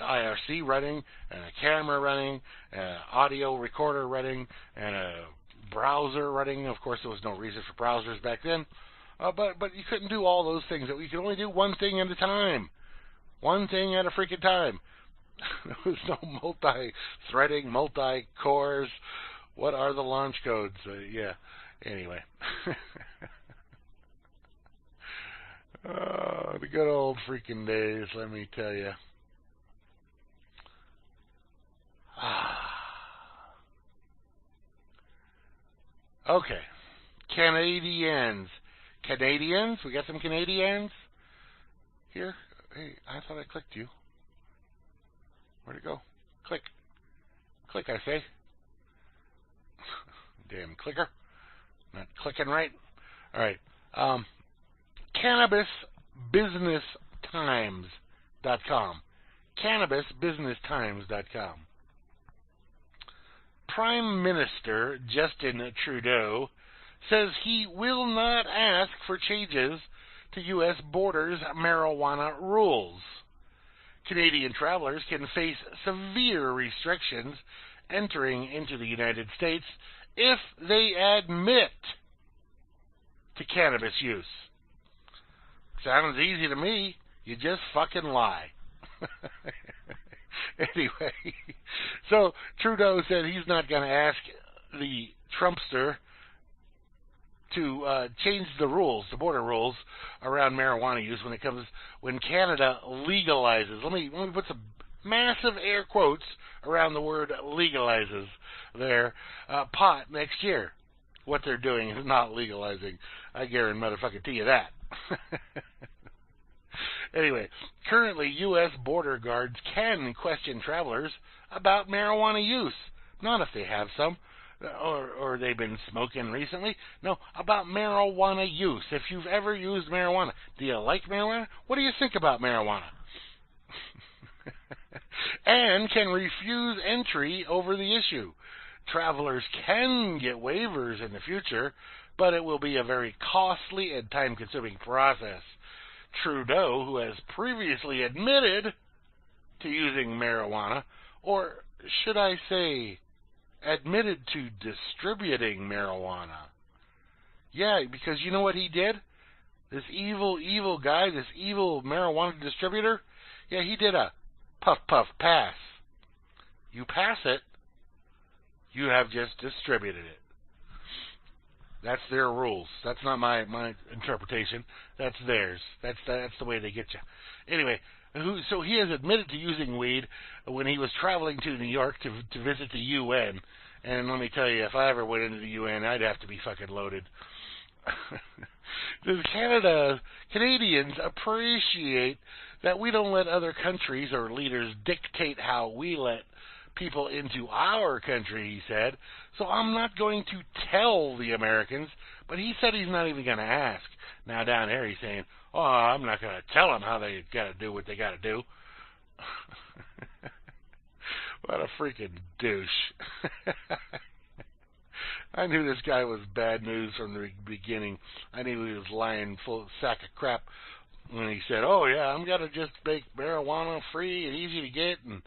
IRC running, and a camera running, an audio recorder running, and a browser running. Of course, there was no reason for browsers back then. But you couldn't do all those things. You could only do one thing at a time. One thing at a freaking time. There was no multi-threading, multi-cores. What are the launch codes? Yeah. Anyway. Oh, the good old freaking days, let me tell you. Okay. Canadians. We got some Canadians here. Hey, I thought I clicked you. Where'd it go? Click, I say. Damn clicker. Not clicking right. All right. CannabisBusinessTimes.com. CannabisBusinessTimes.com. Prime Minister Justin Trudeau says he will not ask for changes to U.S. borders marijuana rules. Canadian travelers can face severe restrictions entering into the United States if they admit to cannabis use. Sounds easy to me. You just fucking lie. Anyway, so Trudeau said he's not going to ask the Trumpster to change the rules, the border rules around marijuana use when Canada legalizes. Let me put some massive air quotes around the word legalizes there. Pot next year. What they're doing is not legalizing. I guarantee motherfucking you that. Anyway, currently U.S. border guards can question travelers about marijuana use. Not if they have some, or they've been smoking recently. No, about marijuana use. If you've ever used marijuana, do you like marijuana? What do you think about marijuana? And can refuse entry over the issue. Travelers can get waivers in the future, but it will be a very costly and time-consuming process. Trudeau, who has previously admitted to using marijuana, or should I say, admitted to distributing marijuana. Yeah, because you know what he did? This evil guy, this evil marijuana distributor, yeah, he did a puff pass. You pass it, you have just distributed it. That's their rules. That's not my interpretation. That's theirs. That's the way they get you. Anyway, so he has admitted to using weed when he was traveling to New York to visit the UN, And let me tell you, if I ever went into the UN, I'd have to be fucking loaded. Does Canadians appreciate that we don't let other countries or leaders dictate how we let people into our country, he said. So I'm not going to tell the Americans, but he said he's not even going to ask. Now down there he's saying, oh, I'm not going to tell them how they got to do what they got to do. What a freaking douche. I knew this guy was bad news from the beginning. I knew he was lying full of sack of crap when he said, oh yeah, I'm going to just make marijuana free and easy to get, and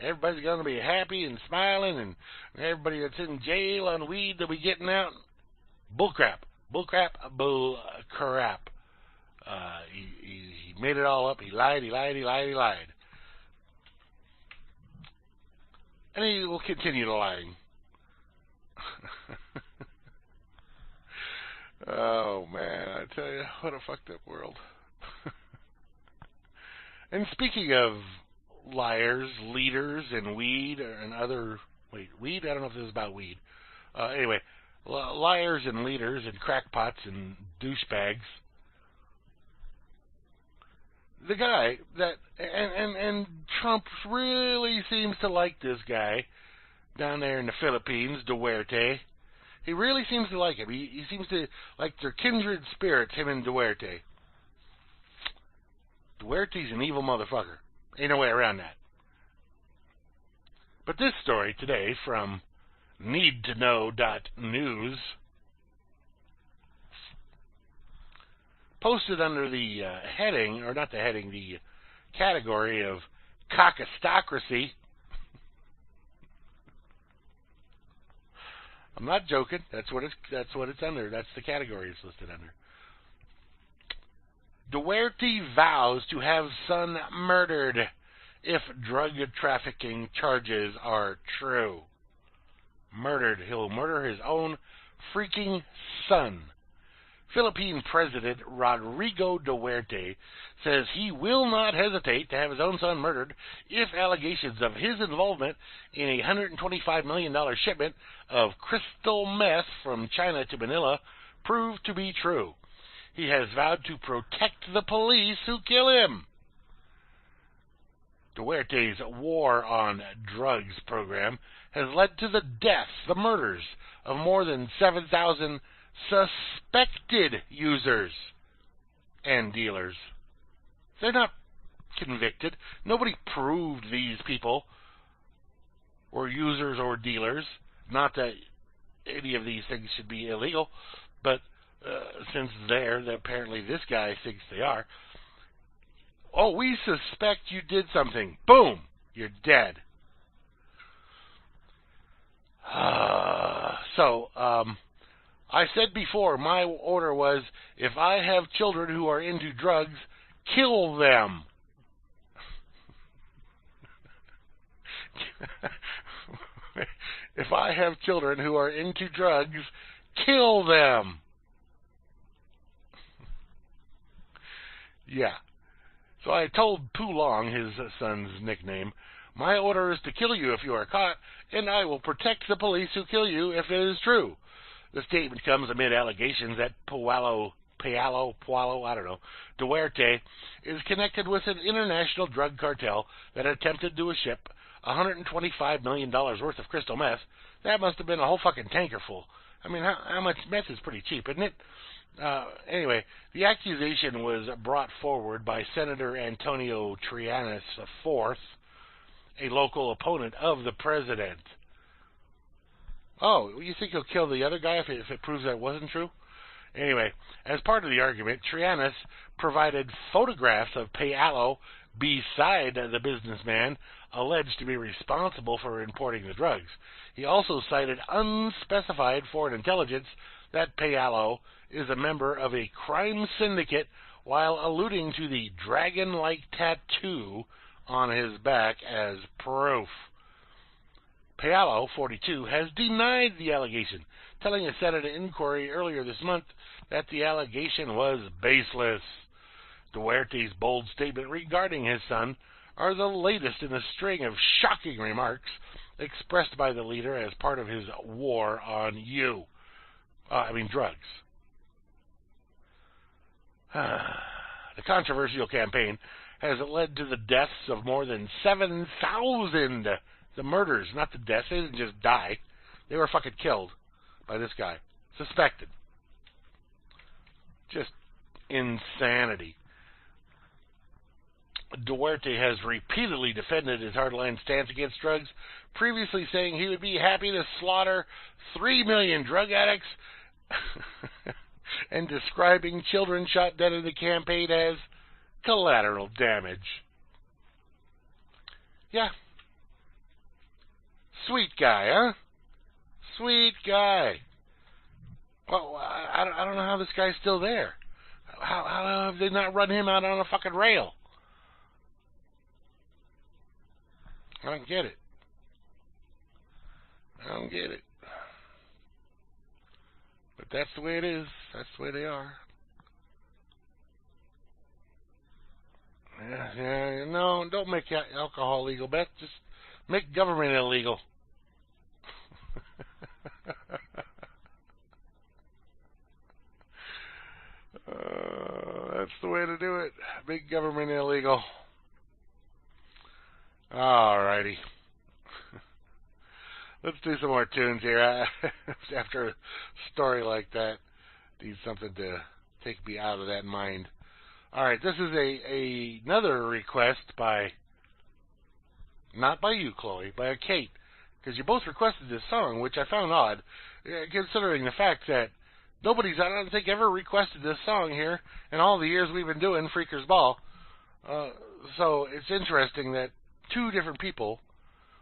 everybody's going to be happy and smiling, and everybody that's in jail on weed they'll be getting out. Bullcrap. Bullcrap. Bullcrap. He made it all up. He lied. And he will continue to lying. Oh, man, I tell you, what a fucked up world. And speaking of liars, leaders, and weed, and other... Wait, weed? I don't know if this is about weed. Anyway, liars and leaders and crackpots and douchebags. The guy that... And Trump really seems to like this guy down there in the Philippines, Duterte. He really seems to like him. He seems to like their kindred spirits, him and Duterte. Duterte's an evil motherfucker. Ain't no way around that. But this story today from needtoknow.news posted under the heading, or not the heading, the category of cockistocracy. I'm not joking. That's what it's under. That's the category it's listed under. Duterte vows to have son murdered if drug trafficking charges are true. Murdered. He'll murder his own freaking son. Philippine President Rodrigo Duterte says he will not hesitate to have his own son murdered if allegations of his involvement in a $125 million shipment of crystal meth from China to Manila prove to be true. He has vowed to protect the police who kill him. Duterte's war on drugs program has led to the deaths, the murders, of more than 7,000 suspected users and dealers. They're not convicted. Nobody proved these people were users or dealers. Not that any of these things should be illegal, but since apparently this guy thinks they are. Oh, we suspect you did something. Boom! You're dead. I said before, my order was, if I have children who are into drugs, kill them. If I have children who are into drugs, kill them. Yeah. So I told Pulong, his son's nickname, my order is to kill you if you are caught, and I will protect the police who kill you if it is true. The statement comes amid allegations that Duterte is connected with an international drug cartel that attempted to ship $125 million worth of crystal meth. That must have been a whole fucking tanker full. I mean, how much meth is pretty cheap, isn't it? Anyway, the accusation was brought forward by Senator Antonio Trillanes IV, a local opponent of the president. Oh, you think he'll kill the other guy if it proves that it wasn't true? Anyway, as part of the argument, Trillanes provided photographs of Payalo beside the businessman alleged to be responsible for importing the drugs. He also cited unspecified foreign intelligence that Payalo is a member of a crime syndicate while alluding to the dragon-like tattoo on his back as proof. Payalo, 42, has denied the allegation, telling a Senate inquiry earlier this month that the allegation was baseless. Duterte's bold statement regarding his son are the latest in a string of shocking remarks expressed by the leader as part of his war on drugs. The controversial campaign has led to the deaths of more than 7,000. The murders, not the deaths. They didn't just die. They were fucking killed by this guy. Suspected. Just insanity. Duterte has repeatedly defended his hardline stance against drugs, previously saying he would be happy to slaughter 3 million drug addicts and describing children shot dead in the campaign as collateral damage. Yeah. Sweet guy, huh? Sweet guy. Well, I don't know how this guy's still there. How have they not run him out on a fucking rail? I don't get it. But that's the way it is. That's the way they are. Yeah, no, don't make alcohol legal, Beth. Just make government illegal. That's the way to do it. Make government illegal. Alrighty. Let's do some more tunes here. After a story like that, need something to take me out of that mind. Alright, this is another request by, not by you, Chloe, by a Kate. Because you both requested this song, which I found odd, considering the fact that nobody's, I don't think, ever requested this song here in all the years we've been doing Freaker's Ball. So it's interesting that two different people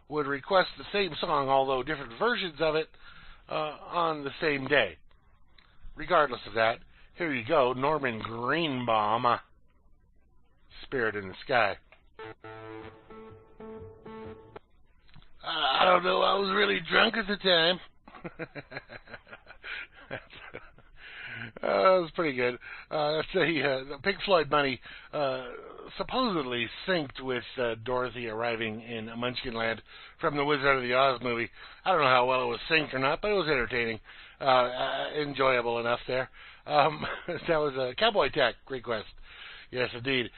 would request the same song, although different versions of it, on the same day. Regardless of that, here you go, Norman Greenbaum, Spirit in the Sky. I don't know, I was really drunk at the time. That was pretty good. That's the Pink Floyd money supposedly synced with Dorothy arriving in Munchkinland from the Wizard of the Oz movie. I don't know how well it was synced or not, but it was entertaining. Enjoyable enough there. That was a Cowboy Tech request. Yes, indeed.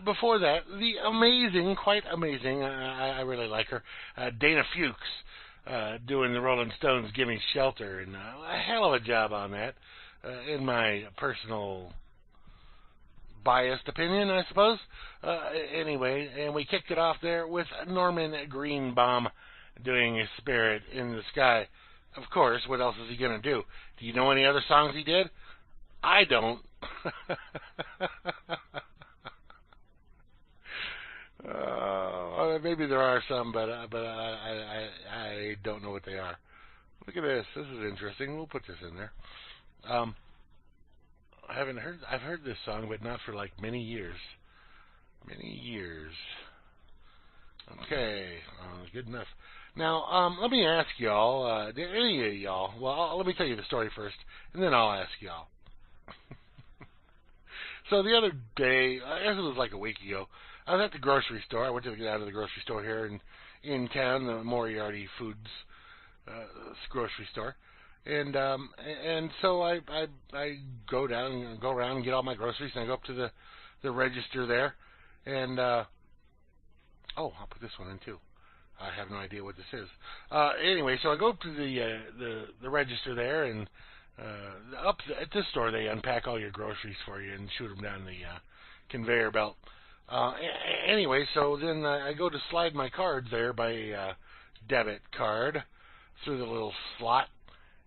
Before that, the amazing, quite amazing, I really like her, Dana Fuchs, doing the Rolling Stones' Gimme Shelter, and a hell of a job on that, in my personal biased opinion, I suppose. Anyway, and we kicked it off there with Norman Greenbaum doing Spirit in the Sky. Of course, what else is he going to do? Do you know any other songs he did? I don't. Maybe there are some, but I don't know what they are. Look at this. This is interesting. We'll put this in there. I've heard this song, but not for like many years. Okay, good enough. Now, let me ask y'all, any of y'all, well, let me tell you the story first, and then I'll ask y'all. So the other day, I guess it was like a week ago, I was at the grocery store. I went to get out of the grocery store here in town, the Moriarty Foods grocery store. And so I go down and go around and get all my groceries, and I go up to the register there, and I'll put this one in too. I have no idea what this is. Anyway, so I go up to the register there, and at this store they unpack all your groceries for you and shoot them down the conveyor belt. Anyway, so then I go to slide my cards there by debit card through the little slot.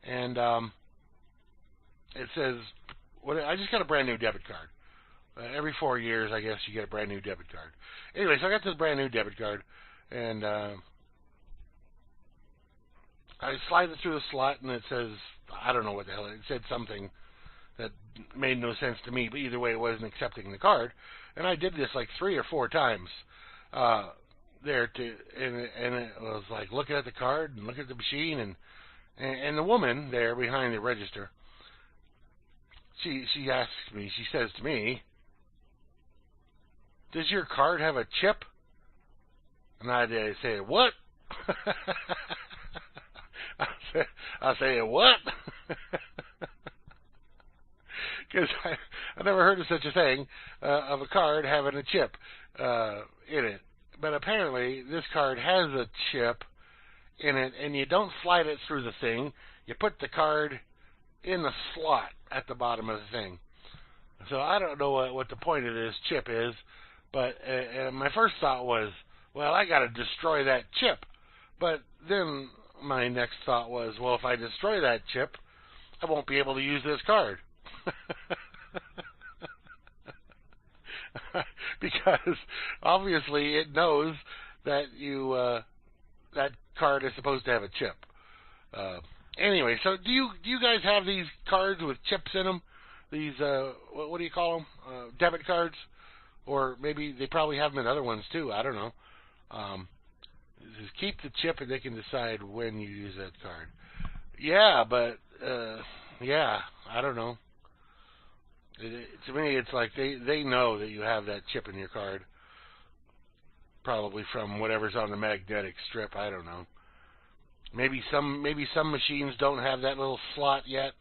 And it says, I just got a brand new debit card. Every 4 years, I guess, you get a brand new debit card. Anyway, so I got this brand new debit card, and I slide it through the slot, and it says, I don't know what the hell, it said something that made no sense to me, but either way, it wasn't accepting the card. And I did this like 3 or 4 times there, and it was like looking at the card and looking at the machine, and the woman there behind the register, she asks me, she says to me, "Does your card have a chip?" And I say, "What?" I'll say what? Because I never heard of such a thing, of a card having a chip in it. But apparently this card has a chip in it, and you don't slide it through the thing. You put the card in the slot at the bottom of the thing. So I don't know what the point of this chip is, but my first thought was, well, I got to destroy that chip. But then my next thought was, well, if I destroy that chip, I won't be able to use this card. Because obviously it knows that that card is supposed to have a chip. Anyway, so do you guys have these cards with chips in them? These what do you call them? Debit cards, or maybe they probably have them in other ones too. I don't know. Just keep the chip, and they can decide when you use that card. Yeah, but yeah, I don't know. To me, it's like they know that you have that chip in your card, probably from whatever's on the magnetic strip. I don't know. Maybe some machines don't have that little slot yet.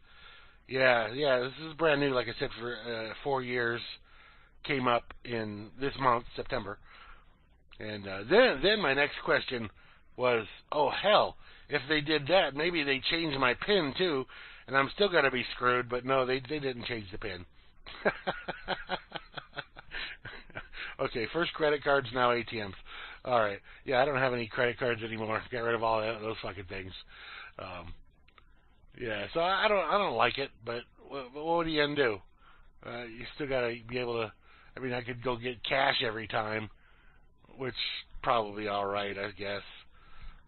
Yeah. This is brand new. Like I said, for 4 years, came up in this month, September. And then my next question was, oh hell, if they did that, maybe they changed my PIN too, and I'm still gonna be screwed. But no, they didn't change the PIN. Okay, first credit cards, now ATMs. All right, yeah, I don't have any credit cards anymore. Got rid of all those fucking things. Yeah, so I don't like it, but what are you gonna do? You still gotta be able to. I mean, I could go get cash every time, which probably all right, I guess,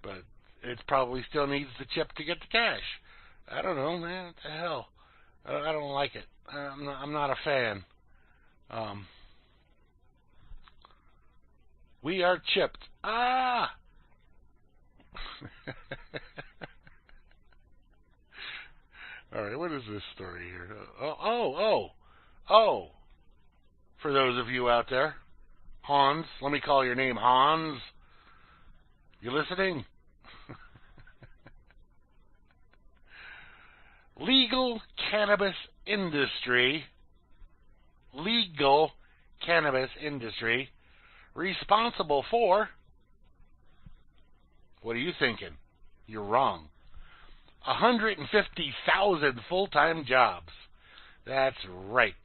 but it probably still needs the chip to get the cash. I don't know, man. What the hell? I don't like it. I'm not a fan. We are chipped. Ah! All right, what is this story here? Oh! For those of you out there, Hans, let me call your name Hans. You listening? Legal cannabis industry responsible for, what are you thinking? You're wrong. 150,000 full-time jobs. That's right.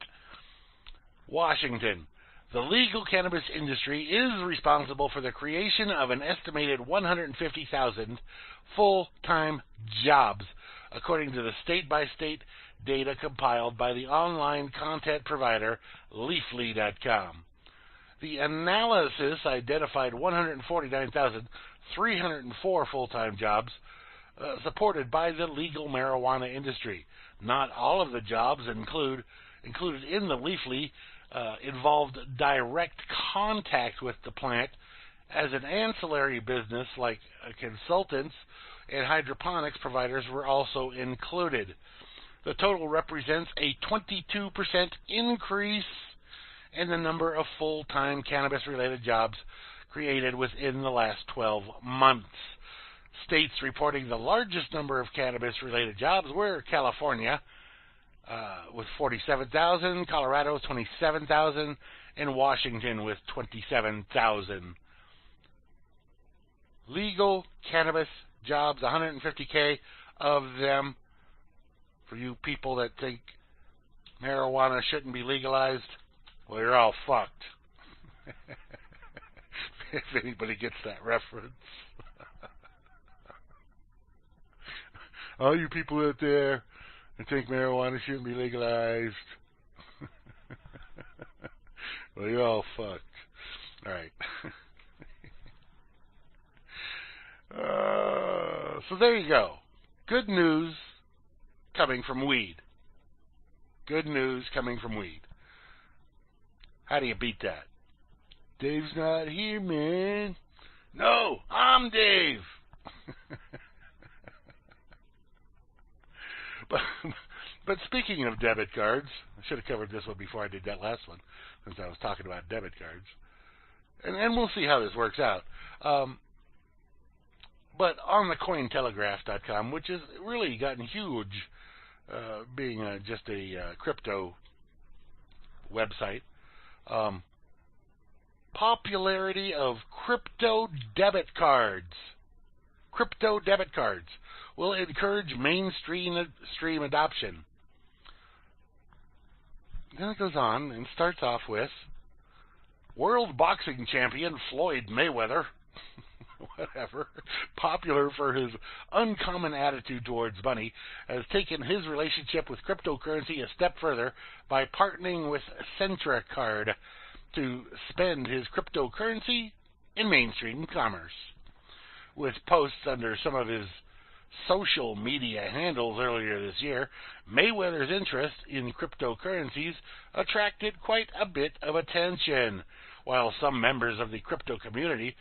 Washington. The legal cannabis industry is responsible for the creation of an estimated 150,000 full-time jobs, according to the state-by-state data compiled by the online content provider Leafly.com. The analysis identified 149,304 full-time jobs supported by the legal marijuana industry. Not all of the jobs included in the Leafly involved direct contact with the plant, as an ancillary business like consultants and hydroponics providers were also included. The total represents a 22% increase in the number of full-time cannabis-related jobs created within the last 12 months. States reporting the largest number of cannabis-related jobs were California, with 47,000, Colorado 27,000, and Washington with 27,000. Legal cannabis jobs, 150K of them. For you people that think marijuana shouldn't be legalized, well, you're all fucked. If anybody gets that reference. All you people out there that think marijuana shouldn't be legalized, well, you're all fucked. All right. So there you go. Good news coming from weed. Good news coming from weed. How do you beat that? Dave's not here, man. No, I'm Dave. But speaking of debit cards, I should have covered this one before I did that last one, since I was talking about debit cards. And we'll see how this works out. But on the Cointelegraph.com, which has really gotten huge, being just a crypto website, popularity of crypto debit cards. Crypto debit cards will encourage mainstream adoption. Then it goes on and starts off with world boxing champion Floyd Mayweather, whatever, popular for his uncommon attitude towards money, has taken his relationship with cryptocurrency a step further by partnering with CentraCard to spend his cryptocurrency in mainstream commerce. With posts under some of his social media handles earlier this year, Mayweather's interest in cryptocurrencies attracted quite a bit of attention. While some members of the crypto community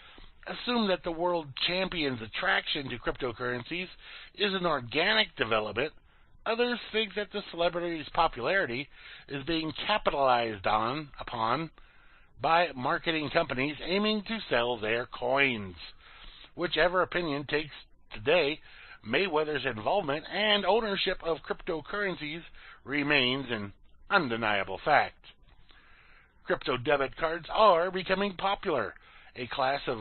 assume that the world champion's attraction to cryptocurrencies is an organic development, others think that the celebrity's popularity is being capitalized upon by marketing companies aiming to sell their coins. Whichever opinion takes today, Mayweather's involvement and ownership of cryptocurrencies remains an undeniable fact. Crypto debit cards are becoming popular, a class of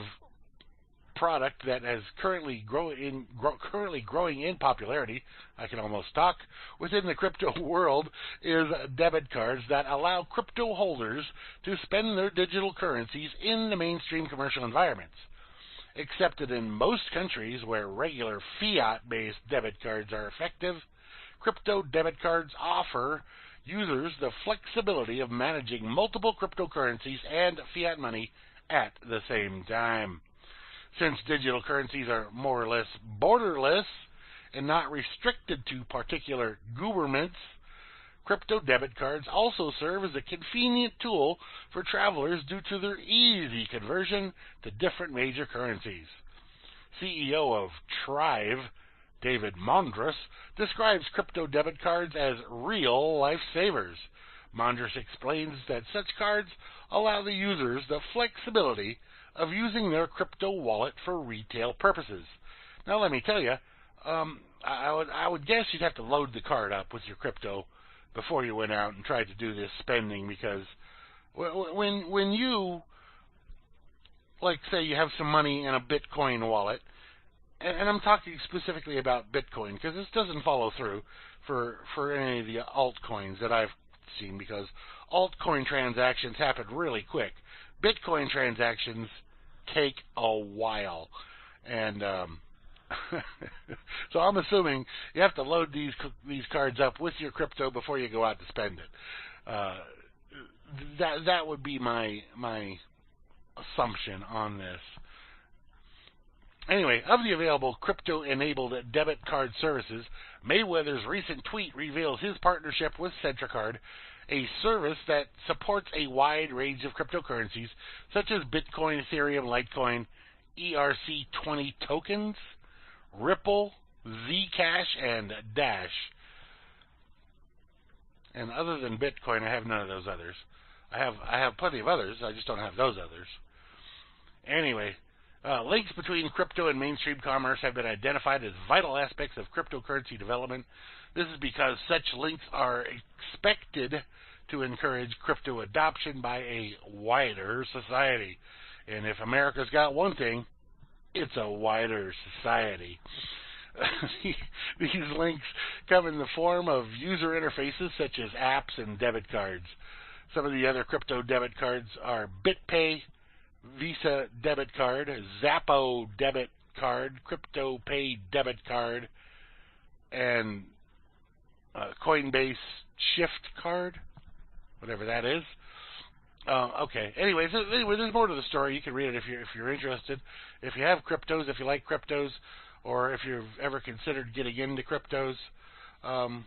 product that is currently growing in popularity. I can almost talk. Within the crypto world is debit cards that allow crypto holders to spend their digital currencies in the mainstream commercial environments. Accepted in most countries where regular fiat-based debit cards are effective, crypto debit cards offer users the flexibility of managing multiple cryptocurrencies and fiat money at the same time. Since digital currencies are more or less borderless and not restricted to particular governments, crypto debit cards also serve as a convenient tool for travelers due to their easy conversion to different major currencies. CEO of Thrive, David Mondras, describes crypto debit cards as real lifesavers. Mondras explains that such cards allow the users the flexibility of using their crypto wallet for retail purposes. Now, let me tell you, I would guess you'd have to load the card up with your crypto before you went out and tried to do this spending, because when you, like, say you have some money in a Bitcoin wallet, and I'm talking specifically about Bitcoin because this doesn't follow through for any of the altcoins that I've seen, because altcoin transactions happen really quick. Bitcoin transactions take a while, and so I'm assuming you have to load these cards up with your crypto before you go out to spend it. That would be my assumption on this. Anyway, of the available crypto-enabled debit card services, Mayweather's recent tweet reveals his partnership with CentraCard, a service that supports a wide range of cryptocurrencies such as Bitcoin, Ethereum, Litecoin, ERC20 tokens, Ripple, Zcash, and Dash. And other than Bitcoin, I have none of those others. I have plenty of others, I just don't have those others. Anyway, links between crypto and mainstream commerce have been identified as vital aspects of cryptocurrency development. This is because such links are expected to encourage crypto adoption by a wider society. And if America's got one thing, it's a wider society. These links come in the form of user interfaces such as apps and debit cards. Some of the other crypto debit cards are BitPay, Visa debit card, Zappo debit card, CryptoPay debit card, and Coinbase Shift card, whatever that is. Okay. Anyway, there's more to the story. You can read it if you're interested. If you have cryptos, if you like cryptos, or if you've ever considered getting into cryptos, cryptos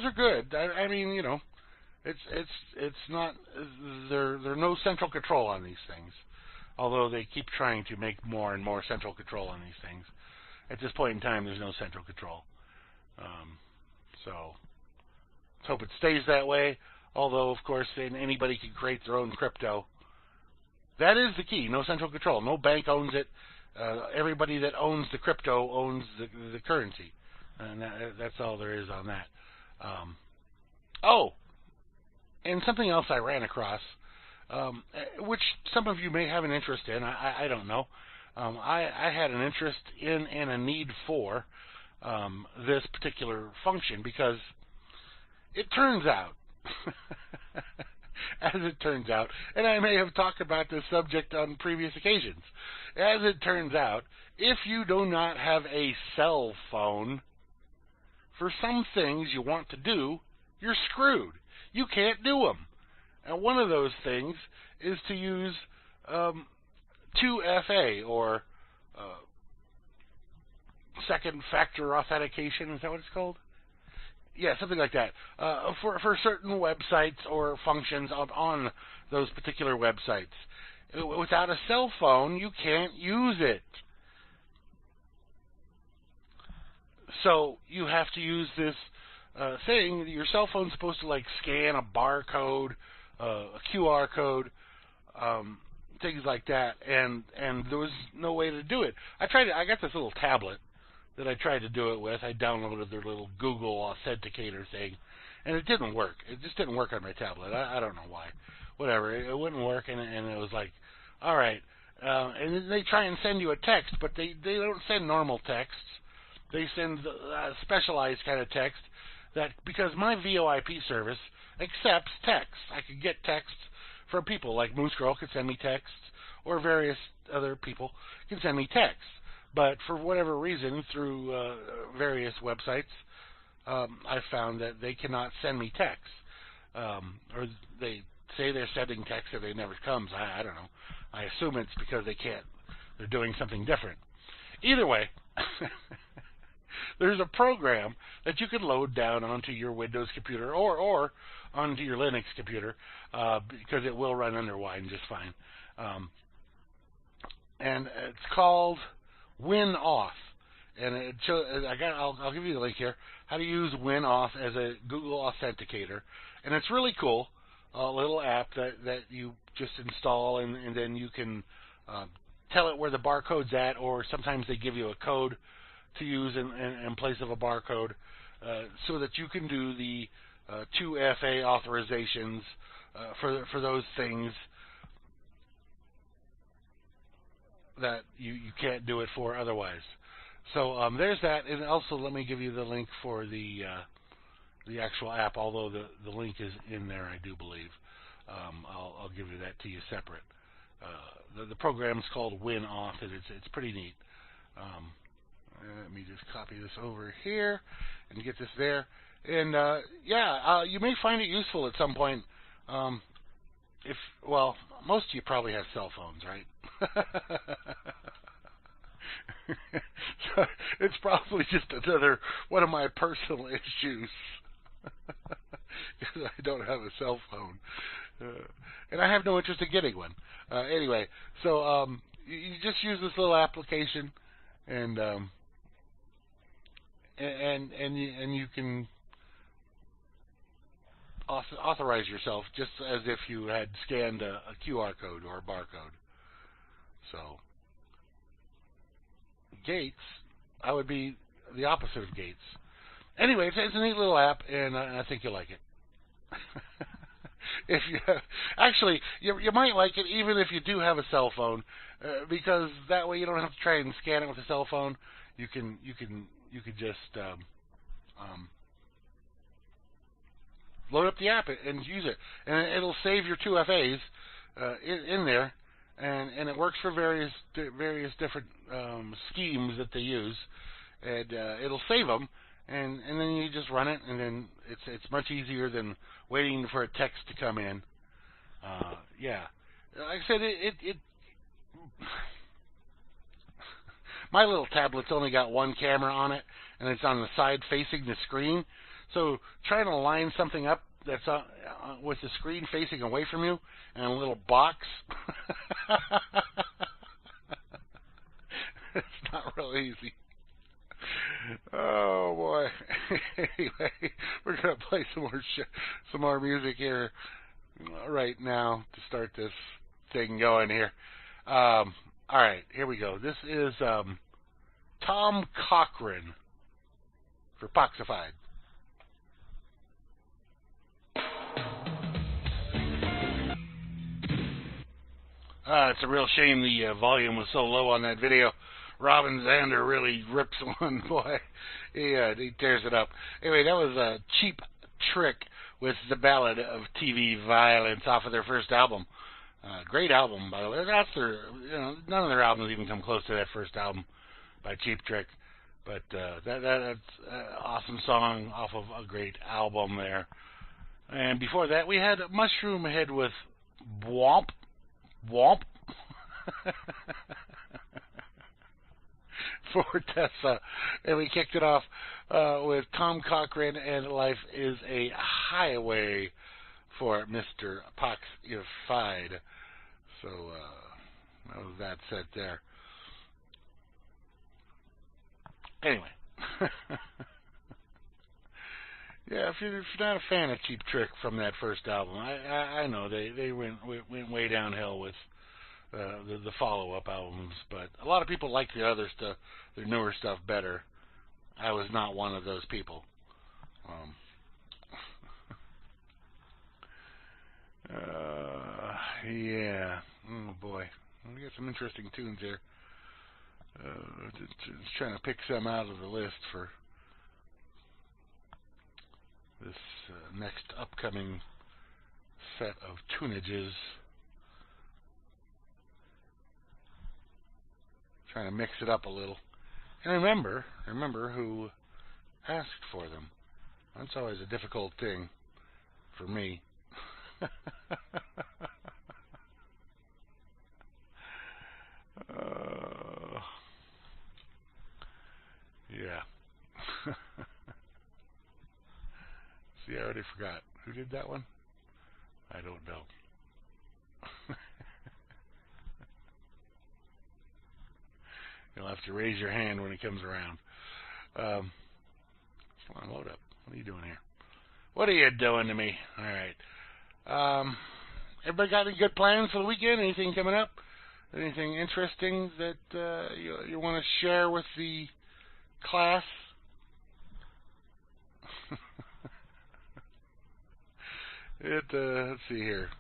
are good. I mean, you know, it's not, there are no central control on these things, although they keep trying to make more and more central control on these things. At this point in time, there's no central control. So let's hope it stays that way. Although, of course, anybody can create their own crypto. That is the key. No central control. No bank owns it. everybody that owns the crypto owns the currency, and that's all there is on that. Oh, and something else I ran across, which some of you may have an interest in. I don't know. I had an interest in and a need for this particular function because it turns out, as it turns out, and I may have talked about this subject on previous occasions, as it turns out, if you do not have a cell phone, for some things you want to do, you're screwed. You can't do them. And one of those things is to use 2FA, or second factor authentication. Is that what it's called? Yeah, something like that. For certain websites or functions on those particular websites. Without a cell phone, you can't use it. So you have to use this thing. Your cell phone's supposed to like scan a barcode, a QR code, things like that, and there was no way to do it. I got this little tablet that I tried to do it with. I downloaded their little Google Authenticator thing, and it didn't work. It just didn't work on my tablet. I don't know why. Whatever, it wouldn't work, and it was like, all right. And then they try and send you a text, but they don't send normal texts. They send specialized kind of text that, because my VoIP service accepts texts. I could get texts from people like Moosegurl could send me texts, or various other people can send me texts. But for whatever reason, through various websites, I found that they cannot send me texts. Or they say they're sending text and they never comes. I don't know. I assume it's because they can't. They're doing something different. Either way, there's a program that you can load down onto your Windows computer or onto your Linux computer, because it will run under Wine just fine. And it's called WinAuth, and I'll give you the link here. How to use WinAuth as a Google Authenticator, and it's really cool. A little app that you just install, and then you can tell it where the barcode's at, or sometimes they give you a code to use in place of a barcode, so that you can do the 2FA authorizations for those things that you can't do it for otherwise. So there's that, and also let me give you the link for the actual app, although the link is in there, I do believe. I'll give you that to you separate. The program's called WinAuth, and it's pretty neat. Let me just copy this over here and get this there. And you may find it useful at some point. Most of you probably have cell phones, right? So it's probably just another one of my personal issues, because I don't have a cell phone, and I have no interest in getting one. Anyway, so you just use this little application, and you can authorize yourself just as if you had scanned a QR code or a barcode. So Gates, I would be the opposite of Gates. Anyway, it's a neat little app, and I think you'll like it. If you might like it even if you do have a cell phone, because that way you don't have to try and scan it with a cell phone. You can just load up the app and use it, and it'll save your 2FAs in there, and it works for various different schemes that they use, and it'll save them, and then you just run it, and then it's much easier than waiting for a text to come in. Like I said, it my little tablet's only got one camera on it, and it's on the side facing the screen. So trying to line something up that's with the screen facing away from you and a little box, it's not real easy. Oh boy! Anyway, we're gonna play some more music here right now to start this thing going here. All right, here we go. This is Tom Cochrane for Poxified. It's a real shame the volume was so low on that video. Robin Zander really rips one, boy. He tears it up. Anyway, that was a Cheap Trick with The Ballad of TV Violence off of their first album. Great album, by the way. That's their, none of their albums even come close to that first album by Cheap Trick. But that's an awesome song off of a great album there. And before that, we had Mushroom Head with Womp. Womp. For Tessa. And we kicked it off with Tom Cochrane and Life is a Highway for Mr. Poxified. So that was that set there. Anyway. Yeah, if you're not a fan of Cheap Trick from that first album, I know they went way downhill with the follow-up albums, but a lot of people like the other stuff, their newer stuff, better. I was not one of those people. Yeah. Oh boy, we got some interesting tunes here. Just trying to pick some out of the list for this next upcoming set of tunages. Trying to mix it up a little. And remember who asked for them. That's always a difficult thing for me. Yeah. See, I already forgot. Who did that one? I don't know. You'll have to raise your hand when he comes around. Come on, load up. What are you doing here? What are you doing to me? All right. Everybody got any good plans for the weekend? Anything coming up? Anything interesting that you want to share with the class? Let's see here.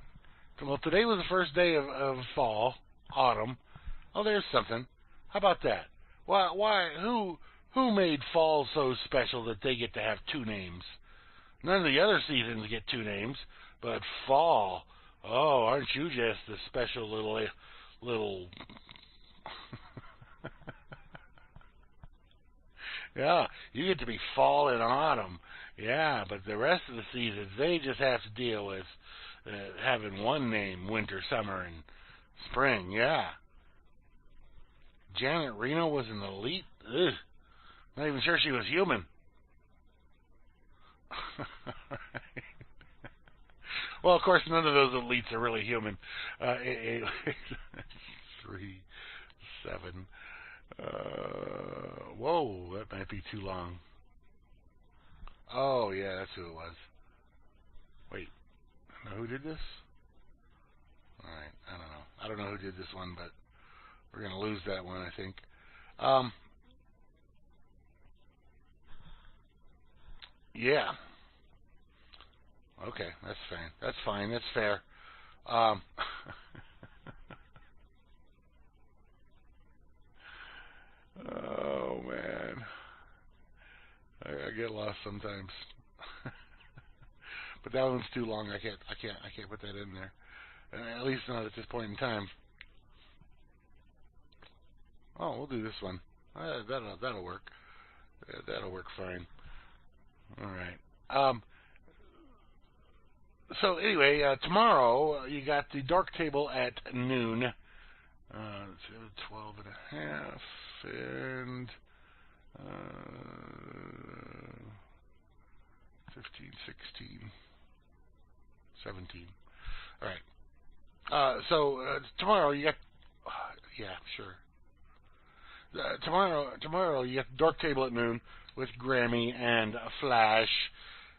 Well, today was the first day of fall, autumn. Oh, there's something. How about that? Why? Who made fall so special that they get to have two names? None of the other seasons get two names, but fall. Oh, aren't you just a special little? Yeah, you get to be fall and autumn. Yeah, but the rest of the seasons, they just have to deal with having one name, winter, summer, and spring. Yeah. Janet Reno was an elite. Ugh. Not even sure she was human. Well, of course, none of those elites are really human. 3, 7. Whoa, that might be too long. Oh, yeah, that's who it was. Wait, know who did this? Alright, I don't know who did this one, but we're going to lose that one, I think. Yeah. Okay, that's fine. That's fine. That's fair. Oh man, I get lost sometimes. But that one's too long. I can't put that in there. At least not at this point in time. Oh, we'll do this one. That'll work. That'll work fine. All right. So anyway, tomorrow you got the Dark Table at noon. 12 and a half and 15, 16, 17. All right. So tomorrow you got, yeah, sure. Tomorrow you got the Dark Table at noon with Grammy and Flash.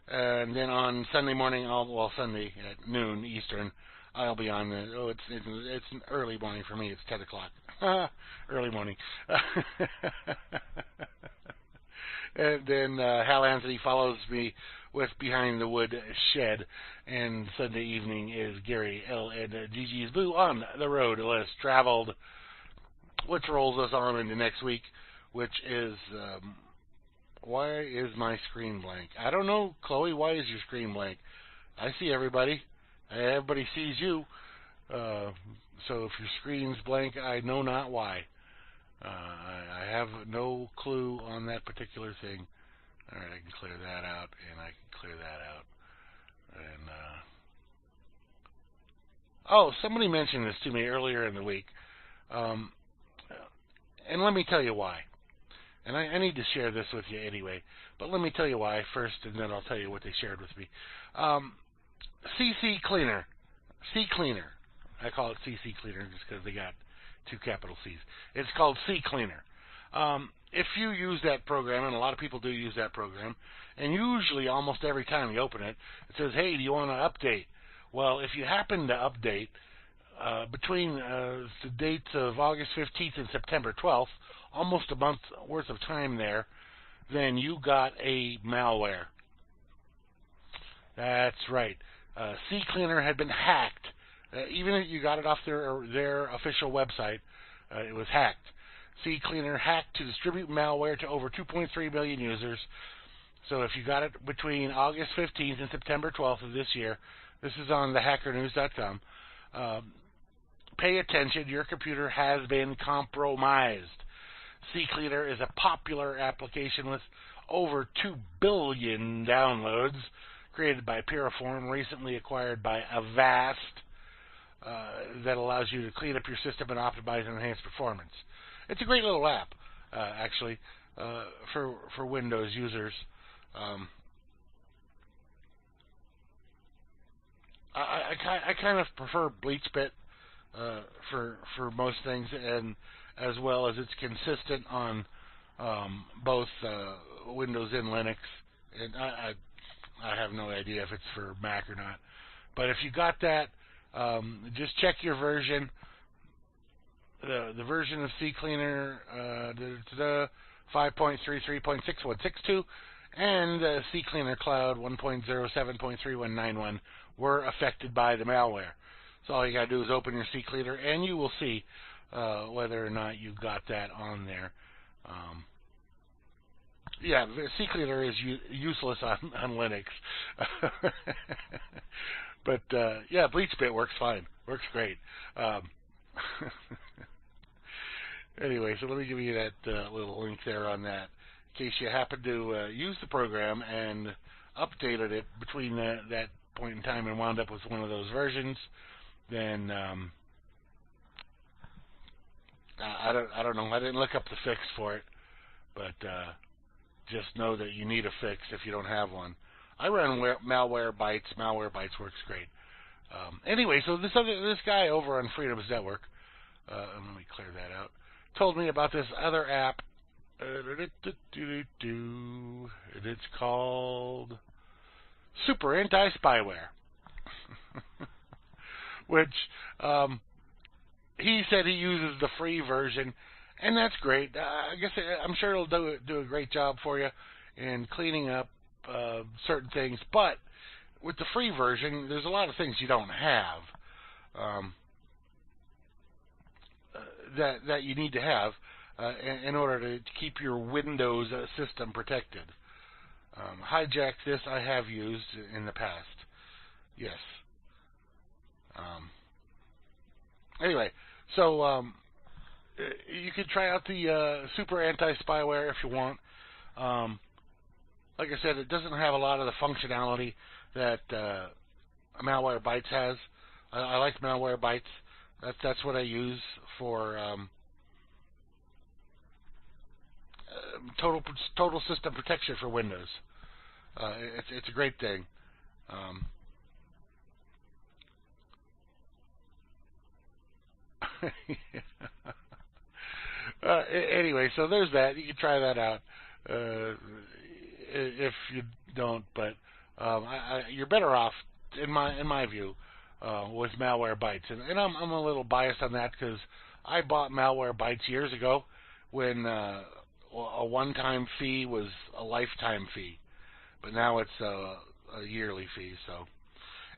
And then on Sunday morning, Sunday at noon Eastern, I'll be on. It's an early morning for me. It's 10 o'clock. Early morning. And then Hal Anthony follows me with Behind the Wood Shed. And Sunday evening is Gary L. and Gigi's Boo on the road less traveled, which rolls us on into next week, which is, why is my screen blank? I don't know, Chloe, why is your screen blank? I see everybody. Everybody sees you. So if your screen's blank, I know not why. I have no clue on that particular thing. Alright, I can clear that out, and I can clear that out. And, oh, somebody mentioned this to me earlier in the week. And let me tell you why. And I need to share this with you anyway. But let me tell you why first, and then I'll tell you what they shared with me. CC Cleaner. C Cleaner. I call it CC Cleaner just because they got 2 capital C's. It's called C Cleaner. If you use that program, and a lot of people do use that program, and usually almost every time you open it, it says, hey, do you want to update? Well, if you happen to update between the dates of August 15th and September 12th, almost a month worth of time there, then you got a malware. That's right. CCleaner had been hacked. Even if you got it off their official website, it was hacked. CCleaner hacked to distribute malware to over 2.3 million users. So if you got it between August 15th and September 12th of this year, this is on thehackernews.com, pay attention, your computer has been compromised. CCleaner is a popular application with over 2 billion downloads, created by Piriform, recently acquired by Avast, that allows you to clean up your system and optimize and enhance performance. It's a great little app, actually, for Windows users. I kind of prefer BleachBit for most things, and as well as it's consistent on both Windows and Linux. And I have no idea if it's for Mac or not. But if you got that, just check your version. The version of CCleaner 5.33.6162 and CCleaner Cloud 1.07.3191 were affected by the malware. So all you got to do is open your CCleaner, and you will see whether or not you got that on there. Yeah, CCleaner is useless on Linux. But, yeah, BleachBit works fine. Works great. Anyway, so let me give you that little link there on that. In case you happen to use the program and updated it between that point in time and wound up with one of those versions, then I don't know. I didn't look up the fix for it, but just know that you need a fix if you don't have one. I run Malwarebytes. Malwarebytes works great. Anyway, so this guy over on Freedom's Network, let me clear that out, told me about this other app. It's called Super Anti-Spyware, which he said he uses the free version, and that's great. I guess I'm sure it'll do a great job for you in cleaning up certain things, but with the free version, there's a lot of things you don't have that you need to have in order to keep your Windows system protected. Hijack this I have used in the past. Yes. Anyway, so you can try out the Super Anti-Spyware if you want. Like I said, it doesn't have a lot of the functionality that Malwarebytes has. I like Malwarebytes. That's what I use for total system protection for Windows. It's a great thing. Anyway, so there's that. You can try that out if you don't, but you're better off, in my view, with Malwarebytes. And I'm a little biased on that because I bought Malwarebytes years ago when a one-time fee was a lifetime fee, but now it's a yearly fee. So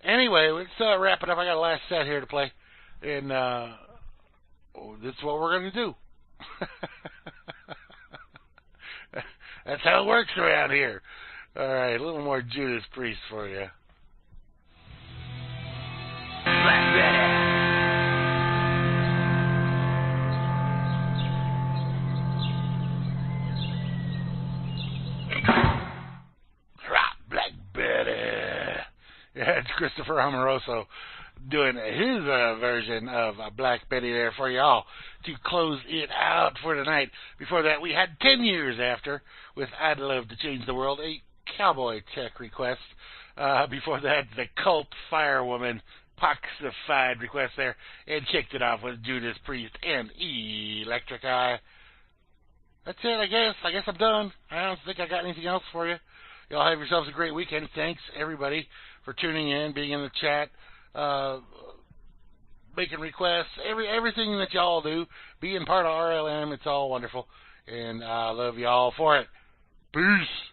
anyway, let's wrap it up. I got a last set here to play, and this is what we're going to do. That's how it works around here. All right, a little more Judas Priest for you. Black Betty. Black Betty. Yeah, it's Christopher Amoroso doing his version of Black Betty there for y'all to close it out for tonight. Before that, we had 10 Years After with I'd Love to Change the World, a Cowboy Tech request. Before that, the Cult Firewoman Poxified request there, and kicked it off with Judas Priest and Electric Eye. That's it, I guess. I guess I'm done. I don't think I got anything else for you. Y'all have yourselves a great weekend. Thanks, everybody, for tuning in, being in the chat, making requests, everything that y'all do, being part of RLM. It's all wonderful, and I love y'all for it. Peace.